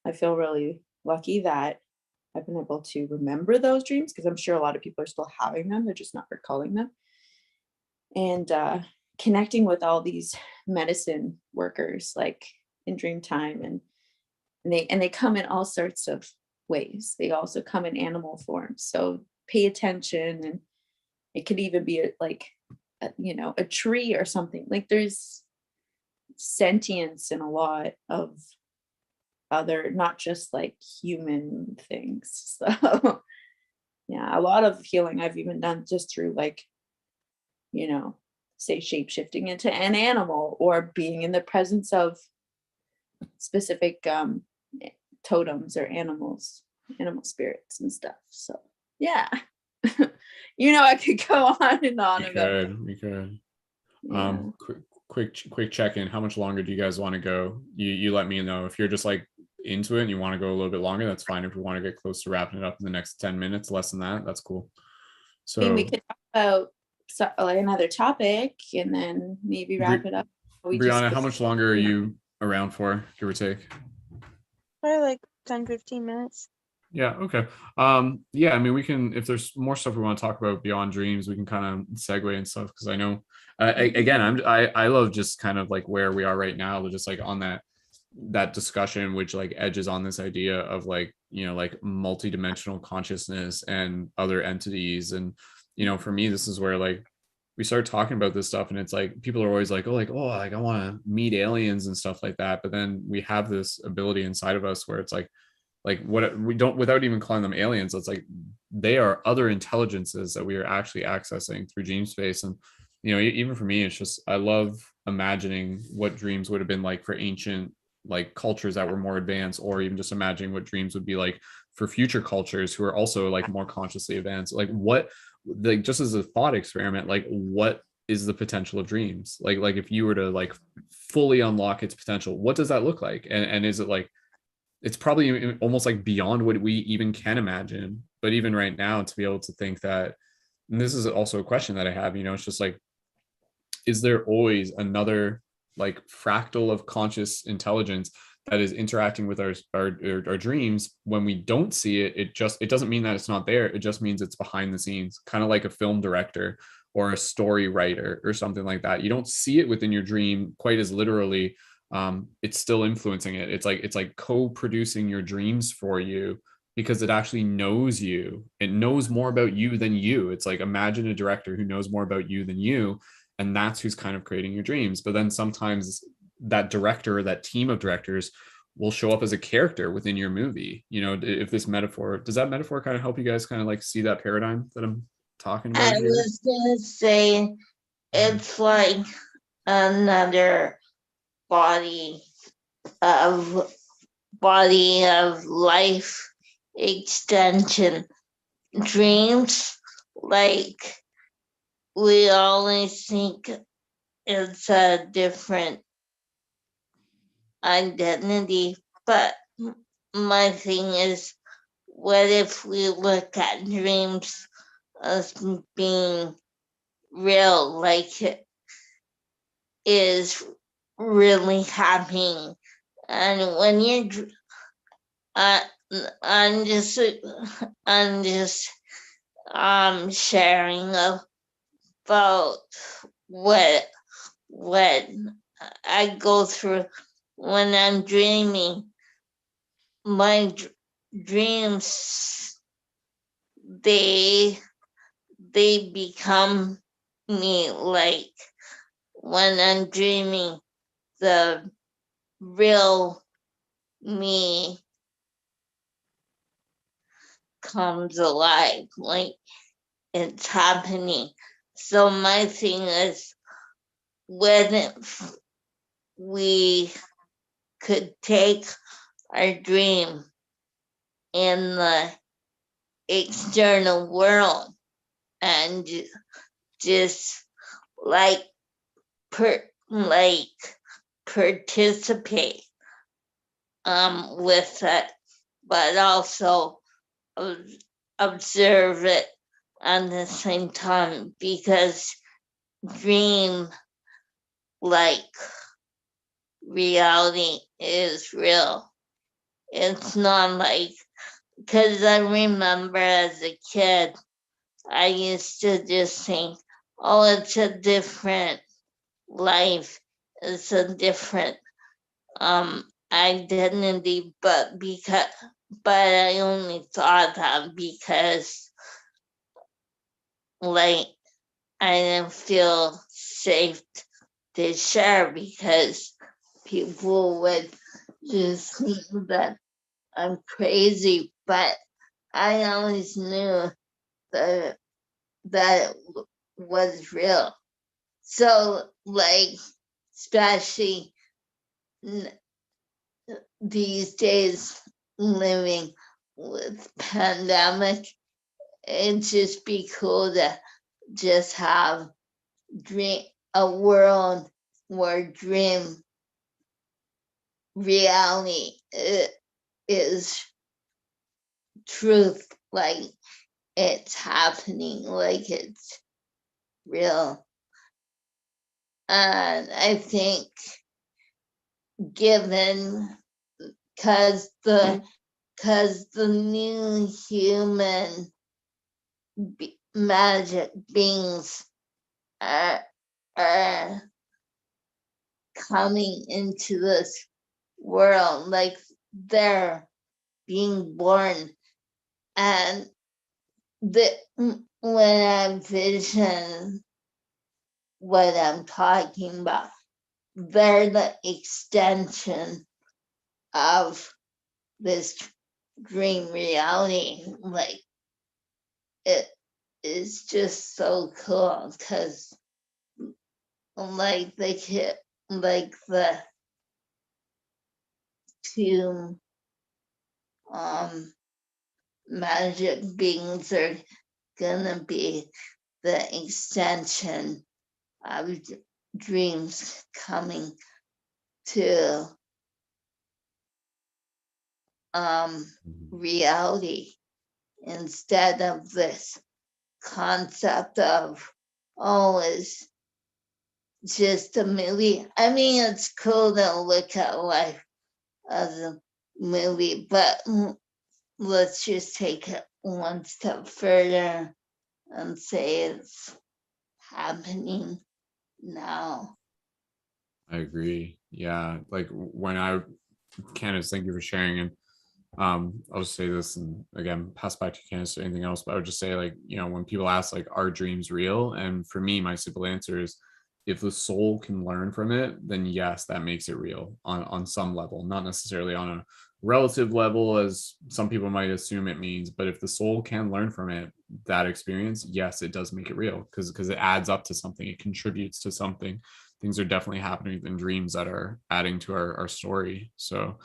I feel really lucky that I've been able to remember those dreams, because I'm sure a lot of people are still having them, they're just not recalling them. And connecting with all these medicine workers like in dream time, and they come in all sorts of ways. They also come in animal form, so pay attention. And it could even be like you know, a tree or something. Like there's sentience in a lot of other, not just like human things. So yeah, a lot of healing I've even done just through like, you know, say shape shifting into an animal, or being in the presence of specific totems or animal spirits and stuff. So yeah. You know, I could go on and on about it. We could. Yeah. Quick check-in. How much longer do you guys want to go? You let me know if you're just like into it and you want to go a little bit longer. That's fine. If we want to get close to wrapping it up in the next 10 minutes, less than that, that's cool. So I mean, we could talk about like another topic and then maybe wrap it up. Brianna, how much longer are you around for, give or take? Probably like 10-15 minutes. Yeah, okay. Yeah, I mean, we can, if there's more stuff we want to talk about beyond dreams, we can kind of segue and stuff, because I know again, I love just kind of like where we are right now, just like on that discussion, which like edges on this idea of like, you know, like multidimensional consciousness and other entities. And you know, for me, this is where like we start talking about this stuff, and it's like people are always like, oh, like I want to meet aliens and stuff like that, but then we have this ability inside of us where it's like what we don't, without even calling them aliens, it's like they are other intelligences that we are actually accessing through dream space. And you know, even for me, it's just I love imagining what dreams would have been like for ancient like cultures that were more advanced, or even just imagining what dreams would be like for future cultures who are also like more consciously advanced. Like what, like just as a thought experiment, like what is the potential of dreams? Like if you were to like fully unlock its potential, what does that look like? And is it like, it's probably almost like beyond what we even can imagine. But even right now, to be able to think that, and this is also a question that I have, you know, it's just like, is there always another like fractal of conscious intelligence that is interacting with our dreams? When we don't see it, it doesn't mean that it's not there. It just means it's behind the scenes, kind of like a film director or a story writer or something like that. You don't see it within your dream quite as literally. It's still influencing it. It's like co-producing your dreams for you, because it actually knows you. It knows more about you than you. It's like, imagine a director who knows more about you than you, and that's who's kind of creating your dreams. But then sometimes that director, that team of directors, will show up as a character within your movie. You know, if this metaphor, does that metaphor kind of help you guys kind of like see that paradigm that I'm talking about I here? was gonna say it's like another body of life extension. Dreams, like we always think it's a different identity. But my thing is, what if we look at dreams as being real, like it is really happening? And when you're, I'm just sharing about what I go through when I'm dreaming. My dreams, they become me. Like when I'm dreaming, the real me comes alive, like it's happening. So my thing is, when we could take our dream in the external world and just like participate with it, but also observe it at the same time, because dream like reality is real. It's not like, because I remember as a kid, I used to just think, oh, it's a different life, it's a different identity, but I only thought that because like I didn't feel safe to share, because people would just think that I'm crazy. But I always knew that it was real. So like, especially these days, living with pandemic, it'd just be cool to just have a world where dream reality is truth, like it's happening, like it's real. And I think, given because the new human magic beings are coming into this world, like they're being born, and when I vision what I'm talking about, they're the extension of this dream reality. Like it is just so cool, because like the kid, like the two magic beings are gonna be the extension of dreams coming to reality, instead of this concept of, oh, it's just a movie. I mean, it's cool to look at life as a movie, but let's just take it one step further and say it's happening now. I agree. Yeah. Like when Candice, thank you for sharing. And I'll just say this, and again, pass back to Candice or anything else, but I would just say, like, when people ask, like, are dreams real? And for me, my simple answer is, if the soul can learn from it, then yes, that makes it real on some level, not necessarily on a relative level, as some people might assume it means. But if the soul can learn from it, that experience, yes, it does make it real, because it adds up to something, it contributes to something. Things are definitely happening in dreams that are adding to our story. So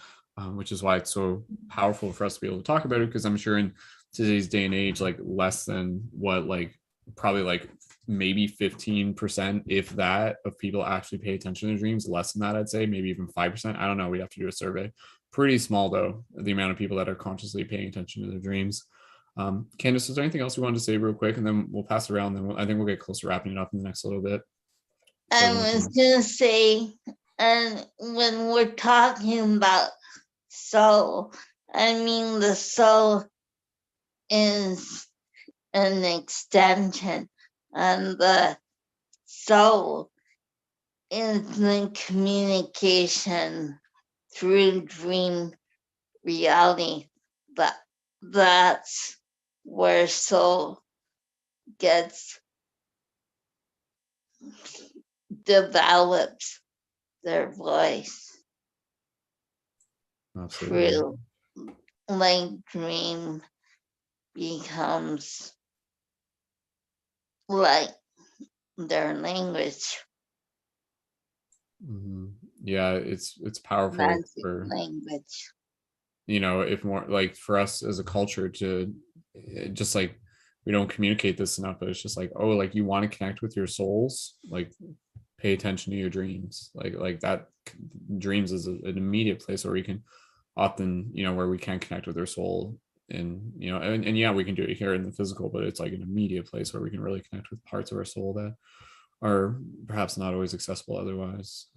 which is why it's so powerful for us to be able to talk about it, because I'm sure in today's day and age, like less than what, like probably like maybe 15%, if that, of people actually pay attention to dreams. Less than that, I'd say, maybe even 5%. I don't know. We'd have to do a survey. Pretty small, though, the amount of people that are consciously paying attention to their dreams. Candice, is there anything else you wanted to say real quick? And then we'll pass it around. Then I think we'll get close to wrapping it up in the next little bit. I was going to say, and when we're talking about soul, I mean, the soul is an extension, and the soul is the communication through dream reality. But that's where soul develops their voice. Absolutely. Through, like, dream becomes like their language. Yeah, it's powerful for language. If more like for us as a culture to just like, we don't communicate this enough, but it's just like, oh, like you want to connect with your souls, like pay attention to your dreams, like that. Dreams is an immediate place where we can often, where we can connect with our soul, and and yeah, we can do it here in the physical, but it's like an immediate place where we can really connect with parts of our soul that are perhaps not always accessible otherwise.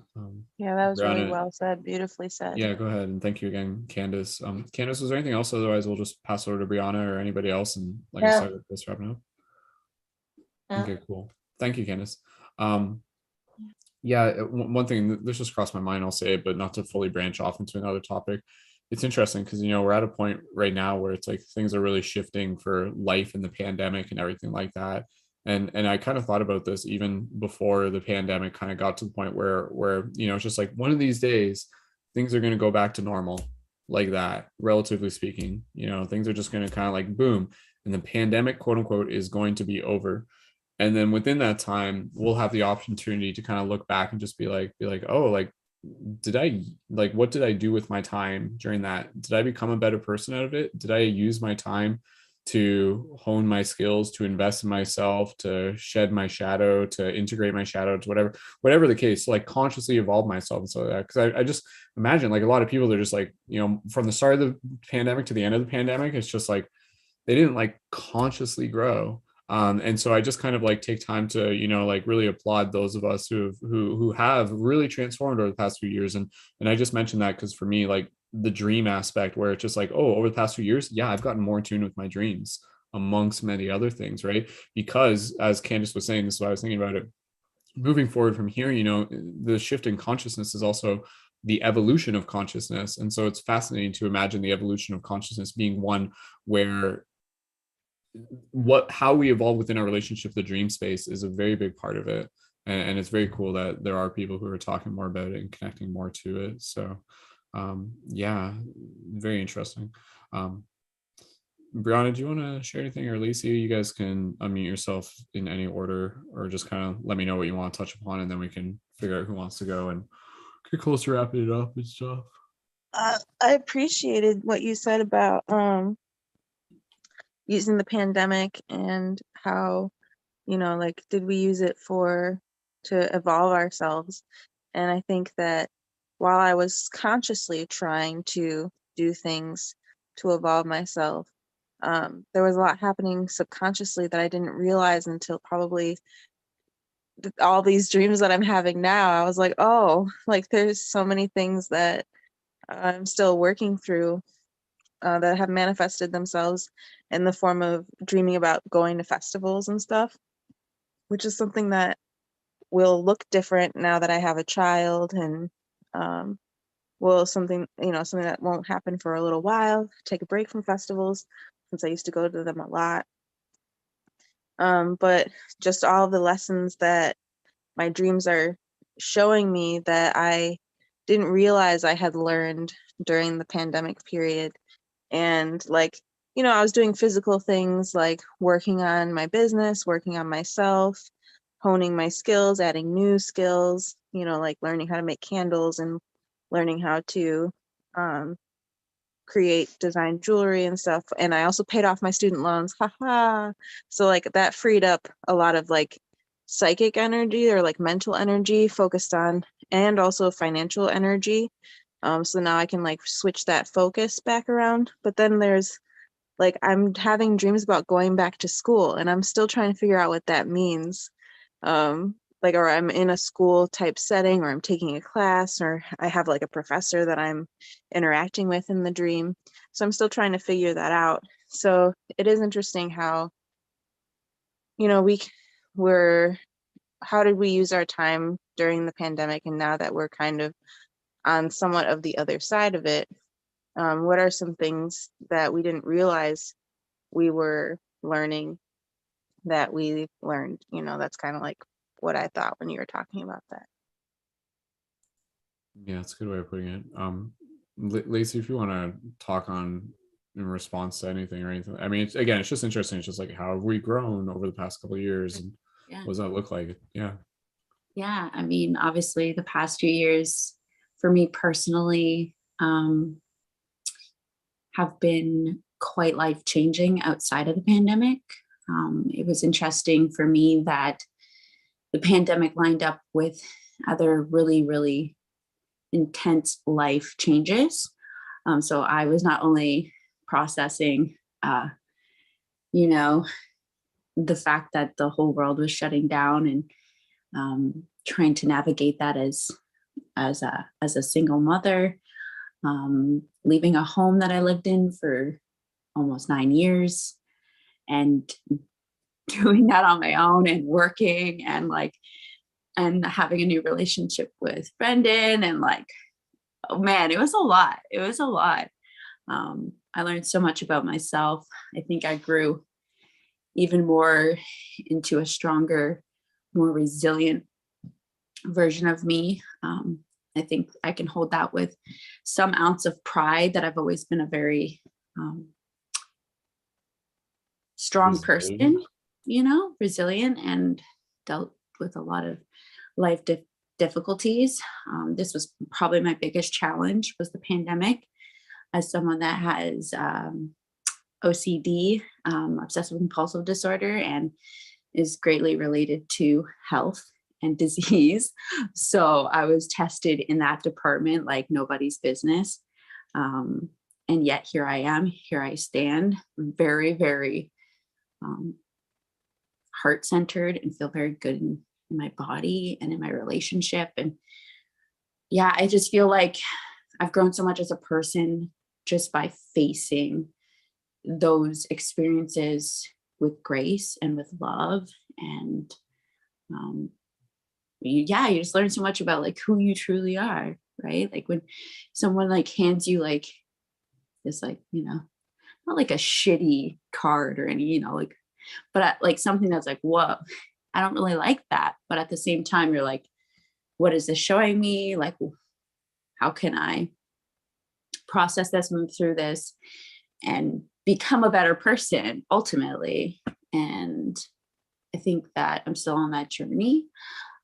Yeah, that was Brianna, really well said, beautifully said. Yeah, go ahead, and thank you again, Candice. Candice, was there anything else? Otherwise, we'll just pass over to Brianna or anybody else, and like I said, this wrapping up. Okay, cool. Thank you, Candice. Yeah, one thing this just crossed my mind, I'll say it, but not to fully branch off into another topic. It's interesting because we're at a point right now where it's like things are really shifting for life in the pandemic and everything like that. And I kind of thought about this even before the pandemic kind of got to the point where it's just like one of these days things are going to go back to normal, like that, relatively speaking. Things are just going to kind of like boom, and the pandemic, quote unquote, is going to be over. And then within that time, we'll have the opportunity to kind of look back and just be like, oh, like, what did I do with my time during that? Did I become a better person out of it? Did I use my time to hone my skills, to invest in myself, to shed my shadow, to integrate my shadow, to whatever the case, like consciously evolve myself and so that? Because I just imagine like a lot of people, they're just like, from the start of the pandemic to the end of the pandemic, it's just like they didn't like consciously grow. And so I just kind of like take time to, like really applaud those of us who have really transformed over the past few years. And I just mentioned that because for me, like the dream aspect, where it's just like, oh, over the past few years, yeah, I've gotten more in tune with my dreams, amongst many other things, right? Because as Candice was saying, this is what I was thinking about it, moving forward from here, the shift in consciousness is also the evolution of consciousness. And so it's fascinating to imagine the evolution of consciousness being one where how we evolve within our relationship, the dream space, is a very big part of it. And it's very cool that there are people who are talking more about it and connecting more to it. So yeah, very interesting. Brianna, do you want to share anything, or Lacey? You guys can unmute yourself in any order, or just kind of let me know what you want to touch upon, and then we can figure out who wants to go and get close to wrapping it up and stuff. I appreciated what you said about using the pandemic and how, like, did we use it to evolve ourselves? And I think that while I was consciously trying to do things to evolve myself, there was a lot happening subconsciously that I didn't realize until probably all these dreams that I'm having now. I was like, oh, like there's so many things that I'm still working through that have manifested themselves in the form of dreaming about going to festivals and stuff, which is something that will look different now that I have a child, and something that won't happen for a little while, take a break from festivals since I used to go to them a lot. But just all the lessons that my dreams are showing me that I didn't realize I had learned during the pandemic period. And like, I was doing physical things like working on my business, working on myself, honing my skills, adding new skills, like learning how to make candles and learning how to create design jewelry and stuff. And I also paid off my student loans. Haha. So like that freed up a lot of like psychic energy or like mental energy focused on, and also financial energy. So now I can like switch that focus back around. But then there's like, I'm having dreams about going back to school, and I'm still trying to figure out what that means. Like, or I'm in a school type setting, or I'm taking a class, or I have like a professor that I'm interacting with in the dream. So I'm still trying to figure that out. So it is interesting how, you know, how did we use our time during the pandemic? And now that we're kind of on somewhat of the other side of it, what are some things that we didn't realize we were learning that we learned? You know, that's kind of like what I thought when you were talking about that. Yeah, that's a good way of putting it. Lacey, if you want to talk on in response to anything or anything, I mean, again, it's just interesting. It's just like, how have we grown over the past couple of years, and what does that look like? Yeah. Yeah, I mean, obviously the past few years for me personally have been quite life-changing outside of the pandemic. It was interesting for me that the pandemic lined up with other really, really intense life changes. So I was not only processing, you know, the fact that the whole world was shutting down, and trying to navigate that as a single mother, leaving a home that I lived in for almost 9 years, and doing that on my own, and working, and having a new relationship with Brendon, and like, oh man, it was a lot. It was a lot. I learned so much about myself. I think I grew even more into a stronger, more resilient version of me. I think I can hold that with some ounce of pride that I've always been a very strong person, you know, resilient, and dealt with a lot of life difficulties. This was probably my biggest challenge, was the pandemic, as someone that has OCD, obsessive compulsive disorder, and is greatly related to health and disease. So I was tested in that department like nobody's business. And yet here I am, here I stand, very, very heart-centered, and feel very good in my body and in my relationship. And yeah, I just feel like I've grown so much as a person just by facing those experiences with grace and with love. And you just learn so much about like who you truly are, right? Like when someone like hands you like this, like, you know, not like a shitty card or any, you know, like, but like something that's like, whoa, I don't really like that. But at the same time, you're like, what is this showing me? Like, how can I process this, move through this, and become a better person ultimately? And I think that I'm still on that journey,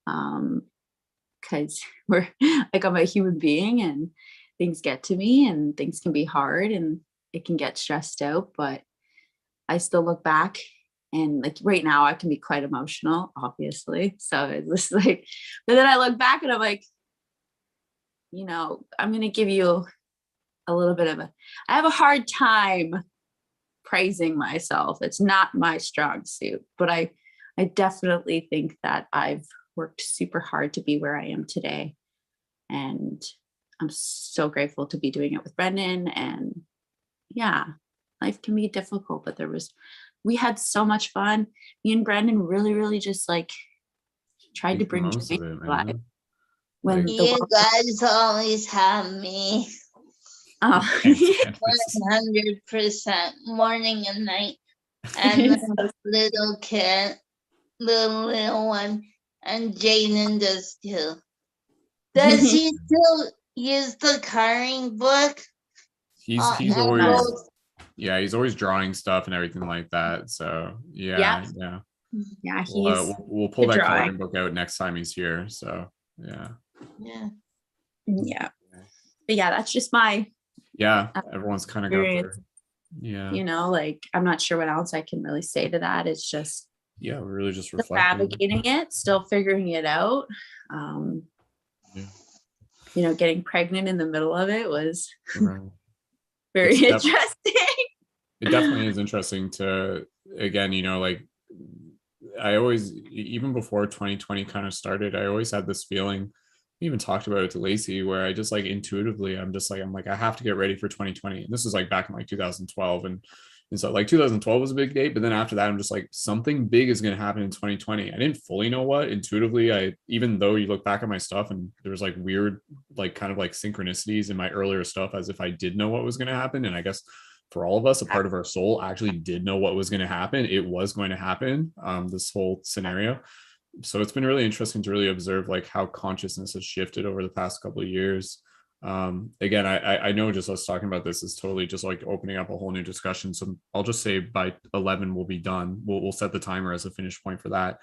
because we're like, I'm a human being, and things get to me, and things can be hard, and it can get stressed out, but I still look back, and like right now I can be quite emotional, obviously. So it's like, but then I look back and I'm like, you know, I'm going to give you a little bit of I have a hard time praising myself. It's not my strong suit, but I definitely think that I've worked super hard to be where I am today. And I'm so grateful to be doing it with Brendon. And yeah, life can be difficult, but we had so much fun. Me and Brendon really, really just like tried to bring joy to life. When like, you guys always have me. 100% morning and night. And the little kid, the little one, and Jaden does too. Does he still use the coloring book? He's always, he's always drawing stuff and everything like that. So yeah. We'll pull that coloring book out next time he's here. So yeah. But yeah, that's just my everyone's kind of got their you know, like I'm not sure what else I can really say to that. It's just Yeah, we're really just Still reflecting. navigating it, still figuring it out. Yeah. You know, getting pregnant in the middle of it was Right. very It's interesting. it definitely is interesting to, again, you know, like I always, even before 2020 kind of started, I always had this feeling, I even talked about it to Lacey, where I just like intuitively, I'm like, I have to get ready for 2020. And this was like back in like 2012. And so like 2012 was a big date, but then after that, I'm just like, something big is going to happen in 2020. I didn't fully know what. Intuitively, even though you look back at my stuff and there was like weird, like kind of like synchronicities in my earlier stuff, as if I did know what was going to happen. And I guess for all of us, a part of our soul actually did know what was going to happen. It was going to happen, this whole scenario. So it's been really interesting to really observe like how consciousness has shifted over the past couple of years. Again, I know just us talking about this is totally just like opening up a whole new discussion. So I'll just say by 11 we'll be done. We'll set the timer as a finish point for that,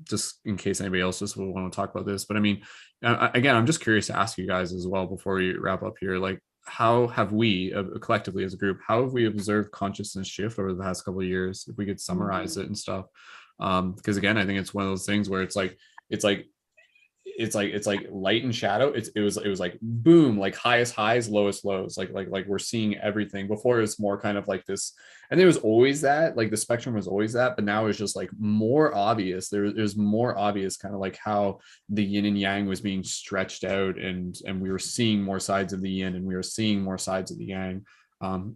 just in case anybody else just will want to talk about this. But I mean, again, I'm just curious to ask you guys as well before we wrap up here, like, how have we collectively as a group, how have we observed consciousness shift over the past couple of years, if we could summarize it and stuff? Because again, I think it's one of those things where it's like it's like light and shadow. It was like boom, like highest highs, lowest lows, like we're seeing everything. Before it was more kind of like this, and there was always that, like the spectrum was always that, but now it's just like more obvious. There's more obvious kind of like how the yin and yang was being stretched out, and we were seeing more sides of the yin and we were seeing more sides of the yang.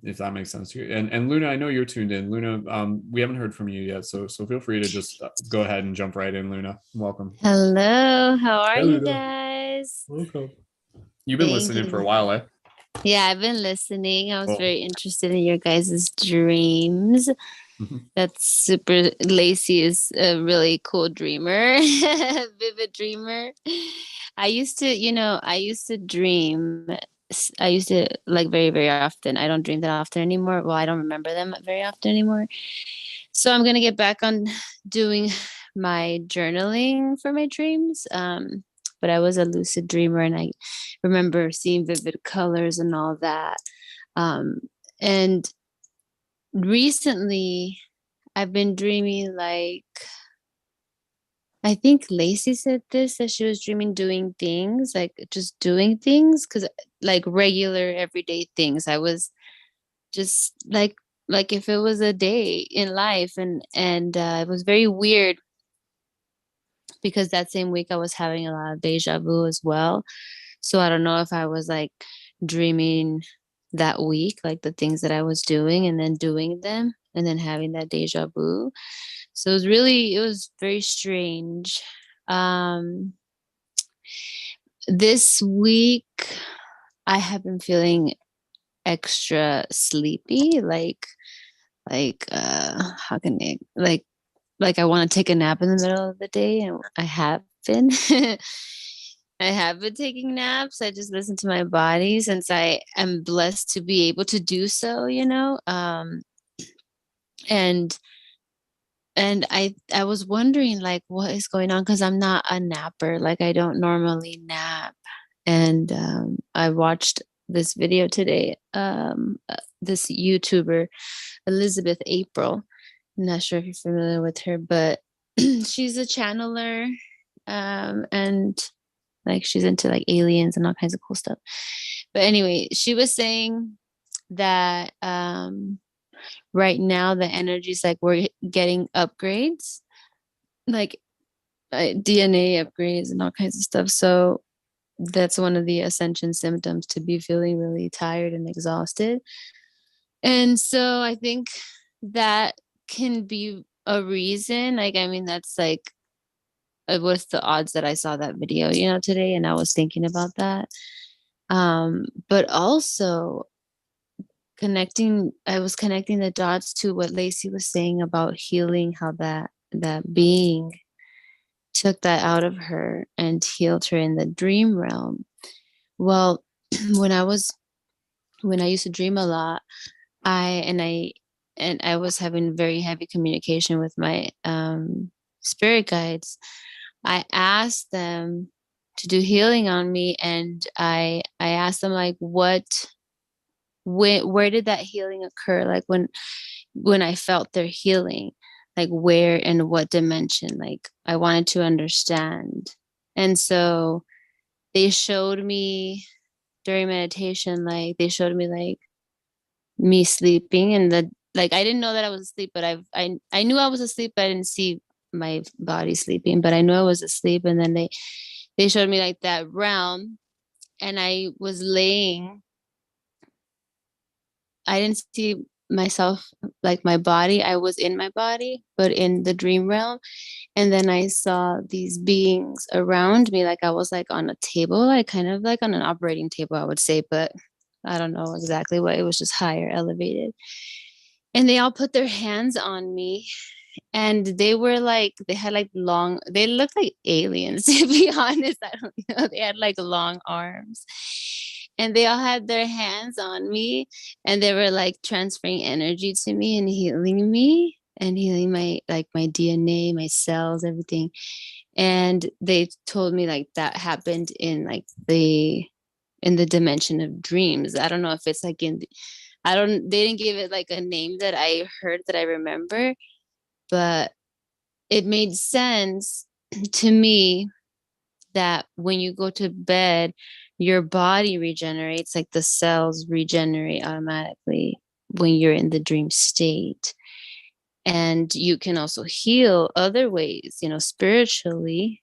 If that makes sense to you. And Luna, I know you're tuned in. Luna, we haven't heard from you yet, so feel free to just go ahead and jump right in, Luna. Welcome. Hello, how are Hey, you Luna. guys? Welcome. You've been Thank listening for a you. while, eh? Yeah, I've been listening. I was Cool. very interested in your guys' dreams. Mhm. That's super. Lacey is a really cool dreamer, vivid dreamer. I used to dream. I used to like very, very often. I don't dream that often anymore. Well, I don't remember them very often anymore. So I'm gonna get back on doing my journaling for my dreams. But I was a lucid dreamer, and I remember seeing vivid colors and all that. And recently, I've been dreaming like, I think Lacey said this, that she was dreaming doing things, like just doing things, because like regular everyday things. I was just like if it was a day in life, and it was very weird because that same week I was having a lot of deja vu as well. So I don't know if I was like dreaming that week, like the things that I was doing and then doing them and then having that deja vu. So it was very strange. Um, this week I have been feeling extra sleepy, how can I like I want to take a nap in the middle of the day, and I have been. I have been taking naps. I just listen to my body since I am blessed to be able to do so, you know. And I was wondering like what is going on, because I'm not a napper. Like I don't normally nap. And I watched this video today. This YouTuber, Elizabeth April. I'm not sure if you're familiar with her, but she's a channeler, and like she's into like aliens and all kinds of cool stuff. But anyway, she was saying that right now the energy's like we're getting upgrades, like DNA upgrades and all kinds of stuff. So that's one of the ascension symptoms, to be feeling really tired and exhausted. And so I think that can be a reason. Like, I mean, that's like, what's the odds that I saw that video, today? And I was thinking about that. But also I was connecting the dots to what Lacey was saying about healing, how that being took that out of her and healed her in the dream realm. Well, when I used to dream a lot, I was having very heavy communication with my spirit guides. I asked them to do healing on me, and I asked them like where did that healing occur, like when I felt their healing. like where and what dimension. Like I wanted to understand. And so they showed me during meditation, like they showed me like me sleeping, and the like I didn't know that I was asleep, but I knew I was asleep, but I didn't see my body sleeping, but I knew I was asleep. And then they showed me like that realm, and I was laying. I didn't see myself, like my body. I was in my body, but in the dream realm. And then I saw these beings around me, like I was like on a table, like kind of like on an operating table, I would say, but I don't know exactly what. It was just higher, elevated. And they all put their hands on me, and they were like, they had like long, they looked like aliens, to be honest. I don't know. They had like long arms, and they all had their hands on me, and they were like transferring energy to me and healing me and healing my, like my DNA, my cells, everything. And they told me like that happened in like in the dimension of dreams. I don't know if it's like they didn't give it like a name that I heard that I remember, but it made sense to me that when you go to bed, your body regenerates, like the cells regenerate automatically when you're in the dream state. And you can also heal other ways, spiritually,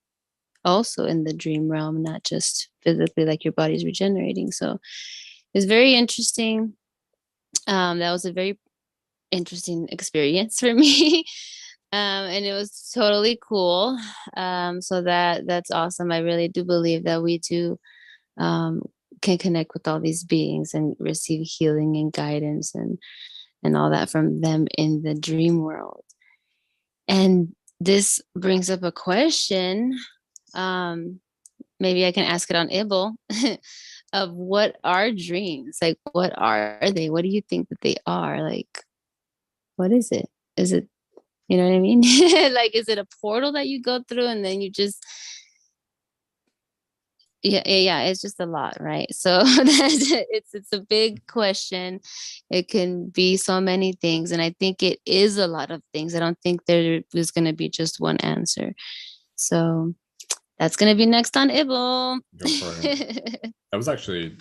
also in the dream realm, not just physically, like your body's regenerating. So it's very interesting. That was a very interesting experience for me. And it was totally cool. So that's awesome. I really do believe that we do can connect with all these beings and receive healing and guidance and all that from them in the dream world. And this brings up a question. Maybe I can ask it on Ibble of what are dreams? Like, what are they? What do you think that they are? Like, what is it? Is it, you know what I mean? Like, is it a portal that you go through and then you just, yeah, it's just a lot, right? So it's a big question. It can be so many things, and I think it is a lot of things. I don't think there is going to be just one answer. So that's going to be next on Ibble. Go for it. That was actually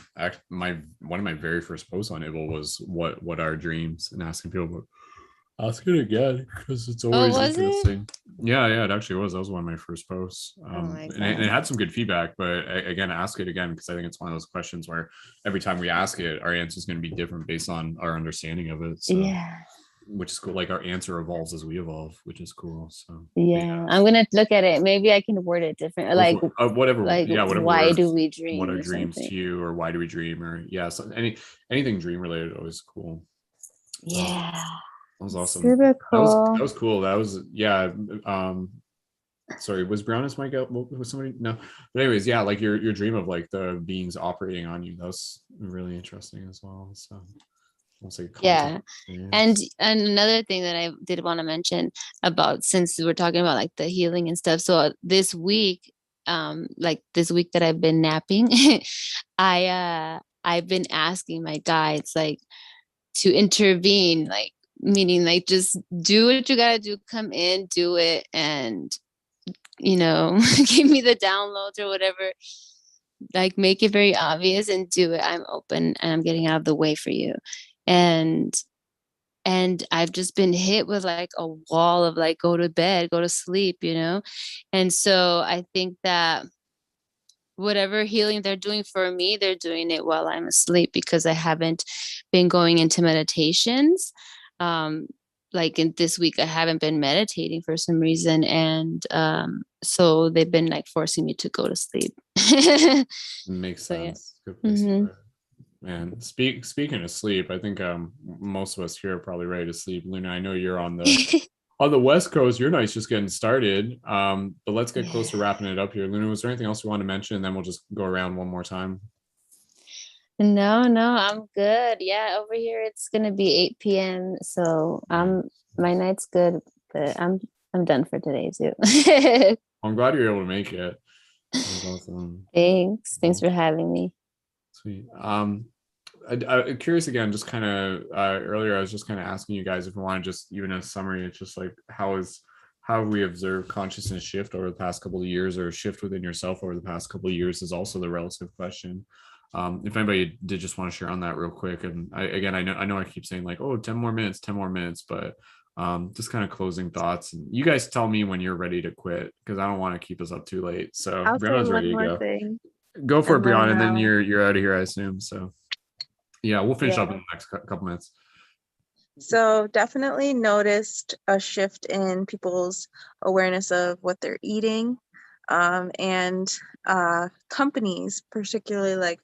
one of my very first posts on Ibble was what are dreams, and asking people about. Ask it again because it's always interesting. Yeah, it actually was. That was one of my first posts. And it had some good feedback, but again, ask it again because I think it's one of those questions where every time we ask it, our answer is going to be different based on our understanding of it. So, yeah, which is cool. Like our answer evolves as we evolve, which is cool. So yeah, I'm gonna look at it. Maybe I can word it different, like whatever. Like, whatever. Why words, do we dream? What are dreams to you, or why do we dream, or so anything dream related always cool. Yeah. That was awesome. Super cool. That was cool. That was sorry, was Brianna's mic out? Was somebody? No. But anyways, yeah, like your dream of like the beings operating on you. That was really interesting as well. So yeah. And another thing that I did want to mention about, since we're talking about like the healing and stuff. So this week, like this week that I've been napping, I've been asking my guides like to intervene, like meaning like just do what you gotta do, come in, do it, and give me the downloads or whatever, like make it very obvious and do it. I'm open and I'm getting out of the way for you. And I've just been hit with like a wall of like, go to bed, go to sleep, and so I think that whatever healing they're doing for me, they're doing it while I'm asleep, because I haven't been going into meditations. Like in this week, I haven't been meditating for some reason. And so they've been like forcing me to go to sleep. Makes sense. Yeah. Good place to Man, speaking of sleep, I think most of us here are probably ready to sleep. Luna, I know you're on the on the West Coast. Your night's just getting started. But let's get close to wrapping it up here. Luna, was there anything else you want to mention? And then we'll just go around one more time. No, I'm good. Yeah, over here it's gonna be 8 p.m. So my night's good, but I'm done for today too. I'm glad you're able to make it. That was awesome. Thanks for having me. Sweet. I'm curious again, just kind of earlier, I was just kind of asking you guys if you want to just even a summary. It's just like how have we observed consciousness shift over the past couple of years, or shift within yourself over the past couple of years is also the relative question. If anybody did just want to share on that real quick, and I know I keep saying like, oh, 10 more minutes, but just kind of closing thoughts. And you guys tell me when you're ready to quit, because I don't want to keep us up too late. So I'll say Brianna's one ready to more go. thing. Go for it, And then, Brianna, and then you're out of here, I assume. So yeah, we'll finish Yeah. up in the next couple minutes. So definitely noticed a shift in people's awareness of what they're eating, and companies, particularly like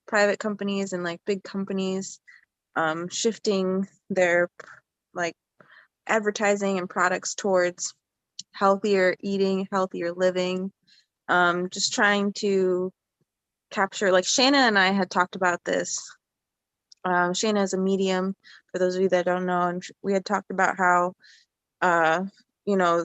private companies and like big companies, shifting their like advertising and products towards healthier eating, healthier living, just trying to capture, like Shayna and I had talked about this. Shayna is a medium, for those of you that don't know, and we had talked about how,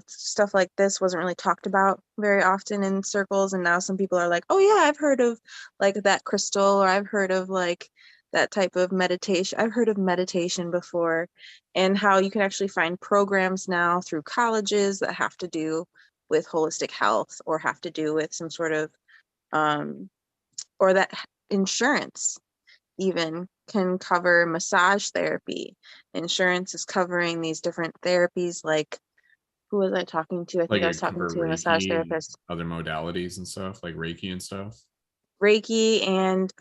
stuff like this wasn't really talked about very often in circles, and now some people are like, oh yeah, I've heard of like that crystal, or I've heard of like that type of meditation. I've heard of meditation before, and how you can actually find programs now through colleges that have to do with holistic health, or have to do with some sort of, or that insurance even can cover massage therapy. Insurance is covering these different therapies. Like, who was I talking to? I think Like I it was talking cover to a massage Reiki and therapist. other modalities and stuff, like Reiki and stuff. Reiki and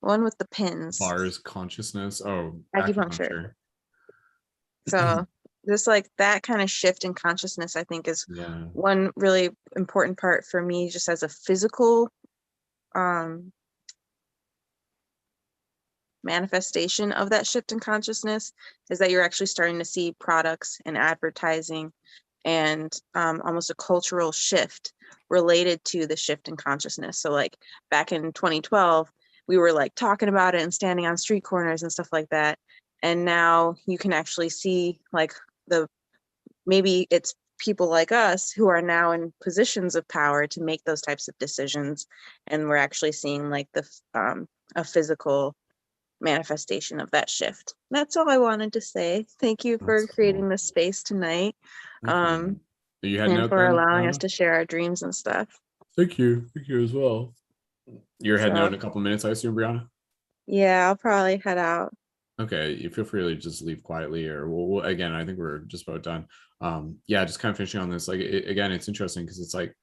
one with the pins. Bars consciousness. Oh, Acupuncture. acupuncture. So just like that kind of shift in consciousness, I think is Yeah. one really important part for me, just as a physical manifestation of that shift in consciousness, is that you're actually starting to see products and advertising and almost a cultural shift related to the shift in consciousness. So like back in 2012, we were like talking about it and standing on street corners and stuff like that. And now you can actually see like maybe it's people like us who are now in positions of power to make those types of decisions. And we're actually seeing like a physical manifestation of that shift. That's all I wanted to say. Thank you for That's creating cool. this space tonight. Thank you. Are you heading And out for then, allowing us Brianna? to share our dreams and stuff. Thank you as well. You're heading out in So, a couple minutes, I assume, Brianna. yeah, I'll probably head out. Okay, you feel free to just leave quietly, or again, I think we're just about done. Yeah, just kind of finishing on this. Like again, it's interesting because it's like,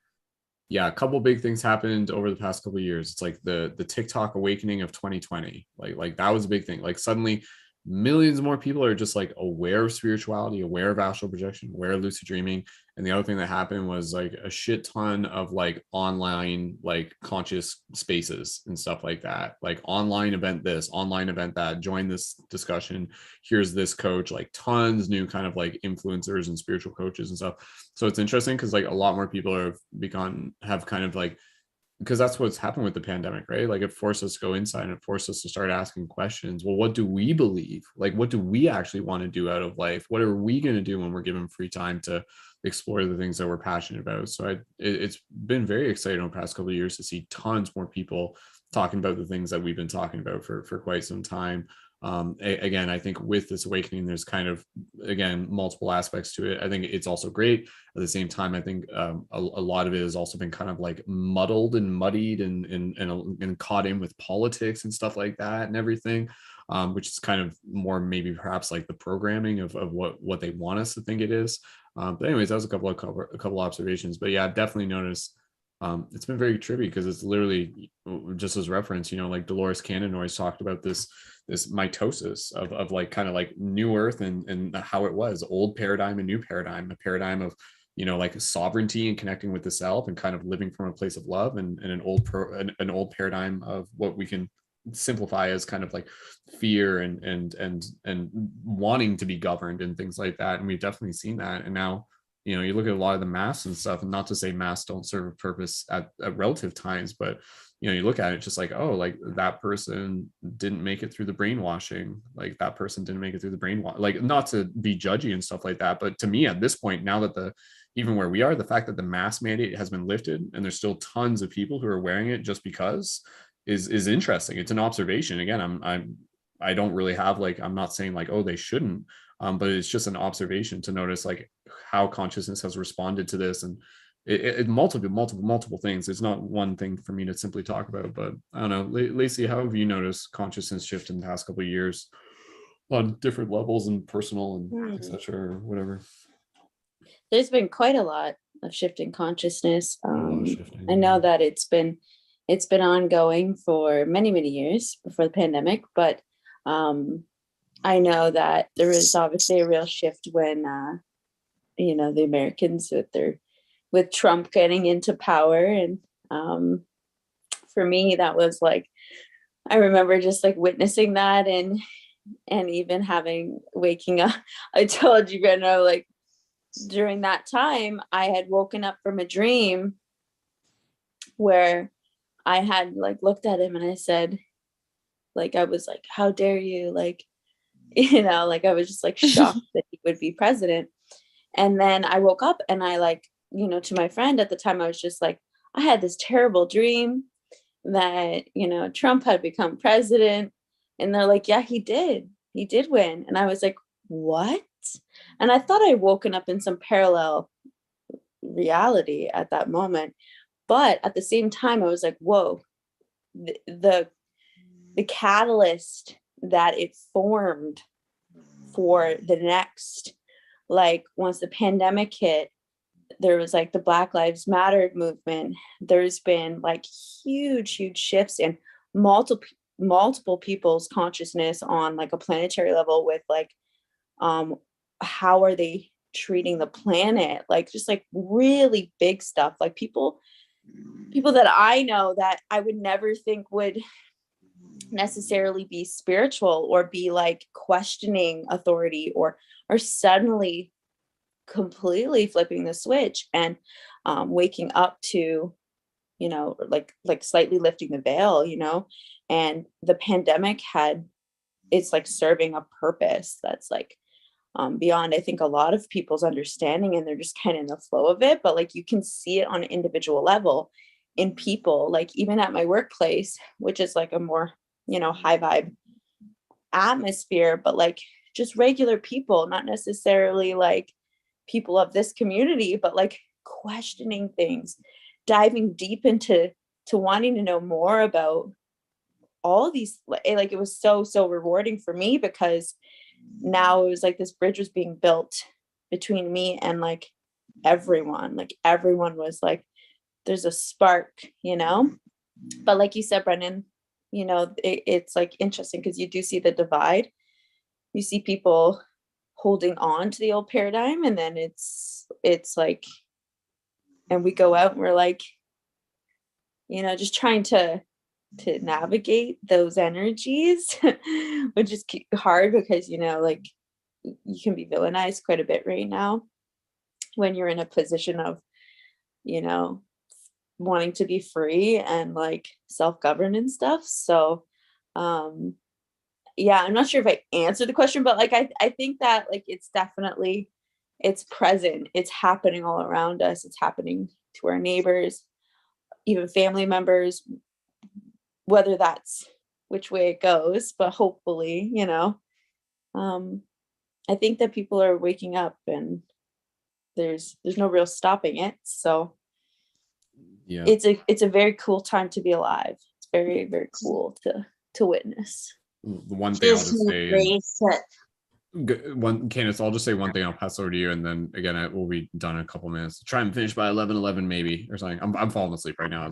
yeah, a couple big things happened over the past couple of years. It's like the TikTok awakening of 2020. Like that was a big thing. Like suddenly millions more people are just like aware of spirituality, aware of astral projection, aware of lucid dreaming. And the other thing that happened was like a shit ton of like online like conscious spaces and stuff like that, like online event this, online event that, join this discussion, here's this coach, like tons new kind of like influencers and spiritual coaches and stuff. So it's interesting because like a lot more people have kind of like, because that's what's happened with the pandemic, right? Like it forced us to go inside and it forced us to start asking questions. Well, what do we believe? Like, what do we actually want to do out of life? What are we going to do when we're given free time to explore the things that we're passionate about? So it's been very exciting over the past couple of years to see tons more people talking about the things that we've been talking about for quite some time. Again, I think with this awakening, there's kind of, again, multiple aspects to it. I think it's also great. At the same time, I think a lot of it has also been kind of like muddled and muddied and caught in with politics and stuff like that and everything, which is kind of more maybe perhaps like the programming of what they want us to think it is. But anyways, that was a couple observations. But yeah, I've definitely noticed it's been very trippy because it's literally just as reference, like Dolores Cannon always talked about this mitosis of like kind of like new earth and how it was old paradigm and new paradigm, a paradigm of like sovereignty and connecting with the self and kind of living from a place of love, and an old paradigm of what we can simplify as kind of like fear and wanting to be governed and things like that. And we've definitely seen that. And now you look at a lot of the masks and stuff, and not to say masks don't serve a purpose at relative times, but you look at it just like, oh, like that person didn't make it through the brainwashing, like that person didn't make it through the brainwash, like not to be judgy and stuff like that, but to me at this point, now that even where we are, the fact that the mask mandate has been lifted and there's still tons of people who are wearing it just because is interesting. It's an observation. Again, I don't really have like, I'm not saying like, oh, they shouldn't, but it's just an observation to notice like how consciousness has responded to this, and it multiple things. It's not one thing for me to simply talk about, but I don't know. Lacey, how have you noticed consciousness shift in the past couple of years on different levels and personal and etc. or whatever? There's been quite a lot of shifting consciousness. Shifting, I know that it's been ongoing for many years before the pandemic, but I know that there was obviously a real shift when the Americans with Trump getting into power, and for me that was like, I remember just like witnessing that, and even waking up. I told you, Brendon, like during that time I had woken up from a dream where I had like looked at him and I said, like, I was like, how dare you, like, like I was just like shocked that he would be president. And then I woke up and I like, to my friend at the time, I was just like, I had this terrible dream that, Trump had become president. And they're like, yeah, he did win. And I was like, what? And I thought I'd woken up in some parallel reality at that moment. But at the same time, I was like, whoa, the catalyst that it formed for the next, like once the pandemic hit, there was like the Black Lives Matter movement. There's been like huge shifts in multiple people's consciousness on like a planetary level with like, how are they treating the planet? Like just like really big stuff, like people that I know that I would never think would necessarily be spiritual or be like questioning authority or suddenly completely flipping the switch and waking up to, like slightly lifting the veil, and the pandemic it's like serving a purpose that's like beyond, I think, a lot of people's understanding, and they're just kind of in the flow of it. But like you can see it on an individual level in people, like even at my workplace, which is like a more, high vibe atmosphere, but like just regular people, not necessarily like people of this community, but like questioning things, diving deep into wanting to know more about all these, like it was so rewarding for me, because now it was like this bridge was being built between me and like everyone was like, there's a spark, but like you said, Brendon, it's like interesting because you do see the divide. You see people holding on to the old paradigm, and then it's like, and we go out and we're like, just trying to navigate those energies, which is hard because, like you can be villainized quite a bit right now when you're in a position of, wanting to be free and like self-govern and stuff. So, yeah, I'm not sure if I answered the question, but like, I think that like, it's definitely, it's present. It's happening all around us. It's happening to our neighbors, even family members, whether that's which way it goes, but hopefully, I think that people are waking up and there's no real stopping it. So Yeah, it's a very cool time to be alive. It's very, very cool to witness. the one thing I'll just say is, One, Candice, I'll just say one thing. I'll pass over to you, and then again, we'll be done in a couple minutes. Try and finish by 11 maybe, or something. I'm falling asleep right now.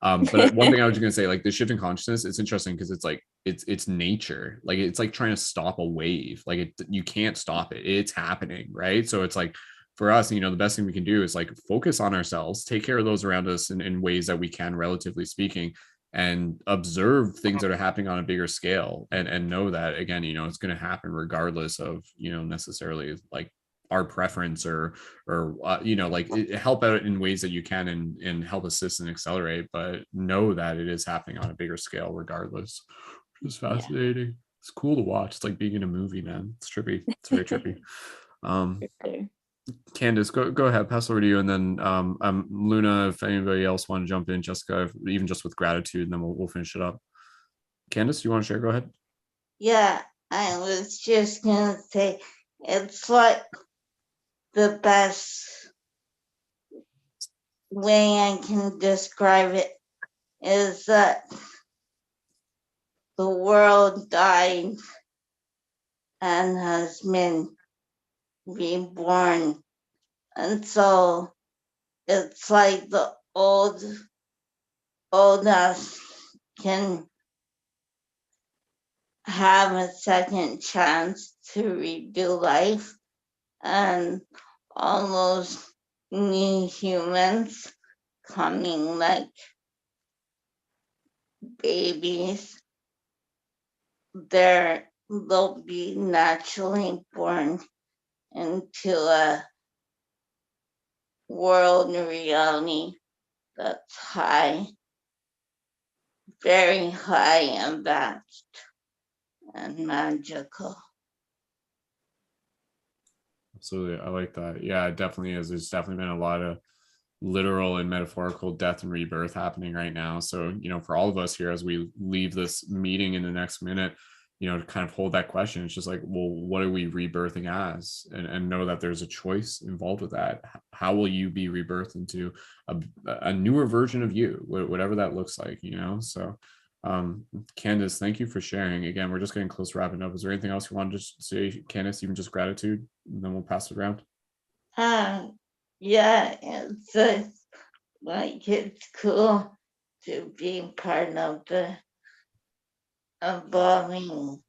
But one thing I was gonna say, like the shift in consciousness, it's interesting because it's like it's nature. Like it's like trying to stop a wave. Like you can't stop it. It's happening, right? So it's like for us, the best thing we can do is like focus on ourselves, take care of those around us in ways that we can, relatively speaking, and observe things that are happening on a bigger scale, and know that again, it's going to happen regardless of, necessarily like our preference or like help out in ways that you can and help assist and accelerate, but know that it is happening on a bigger scale regardless. It's fascinating. Yeah. It's cool to watch. It's like being in a movie, man. It's trippy. It's very trippy. Candice, go ahead, pass over to you, and then Luna, if anybody else want to jump in, Jessica, even just with gratitude, and then we'll finish it up. Candice, you want to share? Go ahead. Yeah, I was just gonna say it's like the best way I can describe it is that the world died and has been reborn. And so it's like the old us can have a second chance to redo life, and all those new humans coming like babies, they'll be naturally born into a world reality that's high, very high and vast and magical. Absolutely, I like that. Yeah, it definitely is. There's definitely been a lot of literal and metaphorical death and rebirth happening right now. So, for all of us here, as we leave this meeting in the next minute, to kind of hold that question, it's just like, well, what are we rebirthing as? And know that there's a choice involved with that. How will you be rebirthed into a newer version of you, whatever that looks like, So, Candice, thank you for sharing. Again, we're just getting close to wrapping up. Is there anything else you want to just say, Candice, even just gratitude, and then we'll pass it around? Yeah, it's cool to be part of the evolving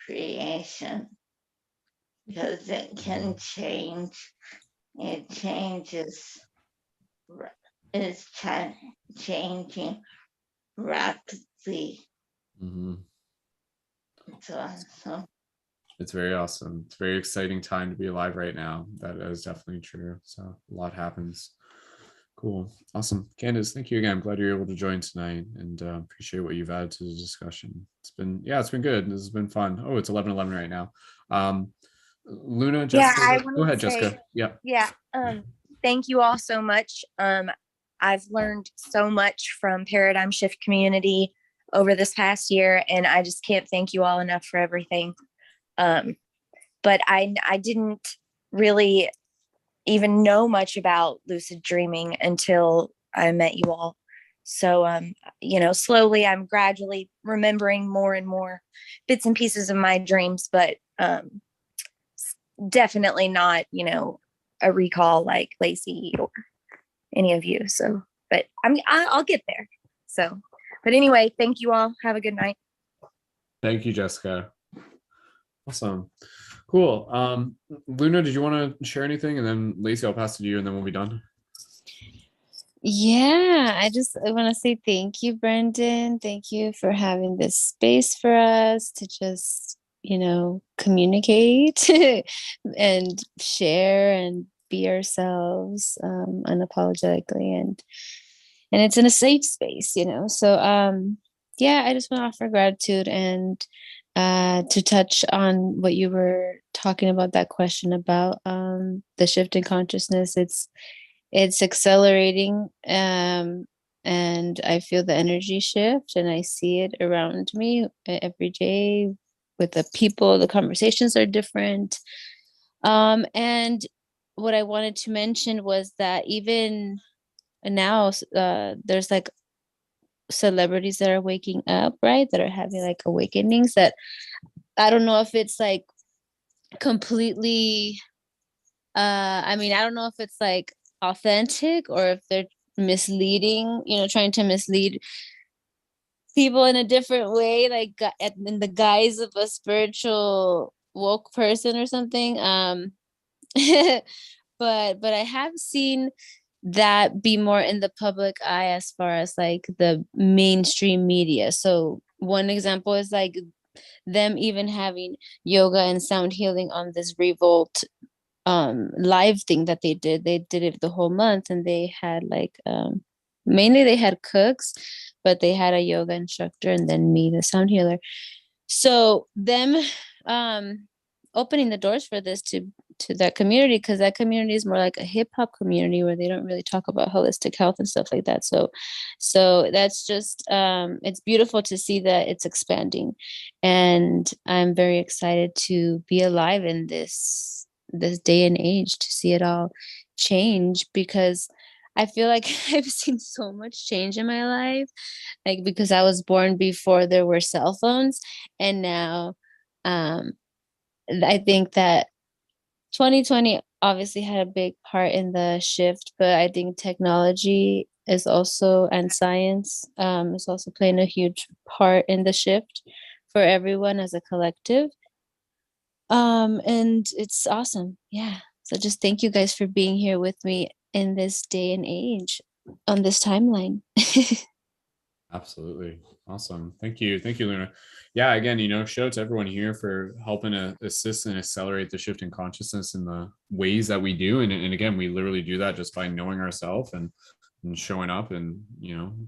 creation, because it can change. It changes. It's changing rapidly. Mm-hmm. It's awesome. It's very awesome. It's a very exciting time to be alive right now. That is definitely true. So a lot happens. Cool. Awesome. Candice, thank you again. I'm glad you're able to join tonight, and appreciate what you've added to the discussion. It's been good. This has been fun. Oh, it's 11:11 right now. Luna, Jessica, I go wanted ahead, to say, Jessica. Yeah. Thank you all so much. I've learned so much from Paradigm Shift community over this past year, and I just can't thank you all enough for everything. But I didn't really even know much about lucid dreaming until I met you all. So, slowly I'm gradually remembering more and more bits and pieces of my dreams, but definitely not, a recall like Lacey or any of you. So, but I'll get there. So, but anyway, thank you all. Have a good night. Thank you, Jessica. Awesome. Cool. Luna, did you want to share anything? And then Lacey, I'll pass it to you, and then we'll be done. Yeah, I want to say thank you, Brendon. Thank you for having this space for us to just, communicate and share and be ourselves unapologetically, and it's in a safe space, So yeah, I just want to offer gratitude and to touch on what you were talking about, that question about the shift in consciousness. It's accelerating, and I feel the energy shift, and I see it around me every day with the people. The conversations are different, and what I wanted to mention was that even now there's like celebrities that are waking up, right, that are having like awakenings that I don't know if it's like completely I don't know if it's like authentic or if they're misleading, trying to mislead people in a different way, like in the guise of a spiritual woke person or something. But I have seen that be more in the public eye as far as like the mainstream media. So one example is like them even having yoga and sound healing on this Revolt live thing that they did it the whole month, and they had like mainly they had cooks, but they had a yoga instructor and then me, the sound healer. So them opening the doors for this to that community, because that community is more like a hip hop community where they don't really talk about holistic health and stuff like that. So that's just it's beautiful to see that it's expanding, and I'm very excited to be alive in this day and age to see it all change, because I feel like I've seen so much change in my life, like because I was born before there were cell phones, and now um I think that 2020 obviously had a big part in the shift, but I think technology is also, and science is also playing a huge part in the shift for everyone as a collective. And it's awesome. Yeah. So just thank you guys for being here with me in this day and age on this timeline. Absolutely. Awesome. Thank you. Thank you, Luna. Yeah, again, shout out to everyone here for helping to assist and accelerate the shift in consciousness in the ways that we do. And again, we literally do that just by knowing ourselves and showing up and,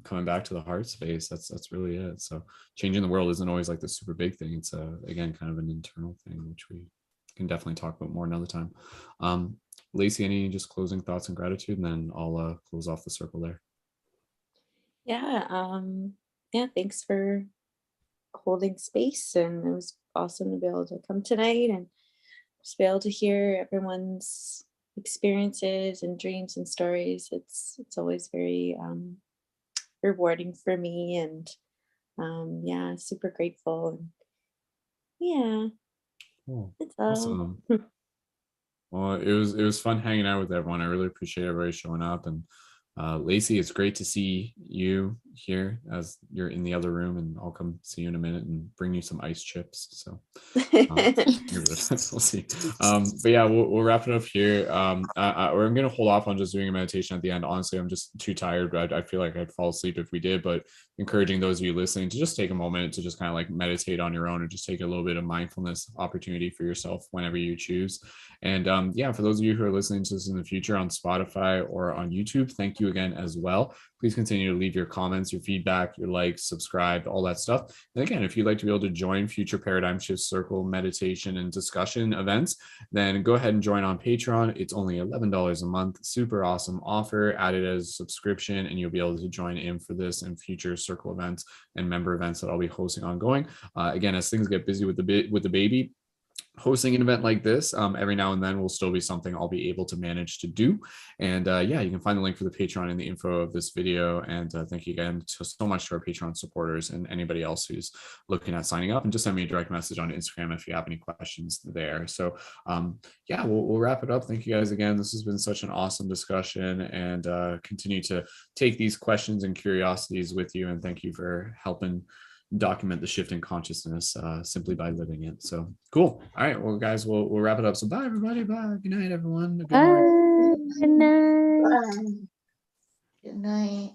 coming back to the heart space. That's really it. So changing the world isn't always like the super big thing. It's again, kind of an internal thing, which we can definitely talk about more another time. Lacey, any just closing thoughts and gratitude, and then I'll close off the circle there. Yeah, thanks for holding space, and it was awesome to be able to come tonight and just be able to hear everyone's experiences and dreams and stories. It's always very rewarding for me, and yeah, super grateful. Yeah, Cool. that's all. Awesome. Well, it was fun hanging out with everyone. I really appreciate everybody showing up. And Lacey, it's great to see you here as you're in the other room, and I'll come see you in a minute and bring you some ice chips. So we'll see. But yeah, we'll wrap it up here. Or I'm gonna hold off on just doing a meditation at the end. Honestly, I'm just too tired. I feel like I'd fall asleep if we did. But encouraging those of you listening to just take a moment to just kind of like meditate on your own, and just take a little bit of mindfulness opportunity for yourself whenever you choose. And yeah, for those of you who are listening to this in the future on Spotify or on YouTube, thank you again as well. Please continue to leave your comments, your feedback, your likes, subscribe, all that stuff. And again, if you'd like to be able to join future Paradigm Shift Circle meditation and discussion events, then go ahead and join on Patreon. It's only $11 a month. Super awesome offer, added as a subscription, and you'll be able to join in for this and future circle events and member events that I'll be hosting ongoing. Again, as things get busy with the baby, hosting an event like this every now and then will still be something I'll be able to manage to do. And yeah, you can find the link for the Patreon in the info of this video. And thank you again so much to our Patreon supporters and anybody else who's looking at signing up, and just send me a direct message on Instagram if you have any questions there. So yeah, we'll wrap it up. Thank you guys again. This has been such an awesome discussion, and continue to take these questions and curiosities with you. And thank you for helping document the shift in consciousness simply by living it. So cool. All right, well guys, we'll wrap it up. So bye everybody. Bye. Good night everyone. Good night. Bye. Good night. Good night.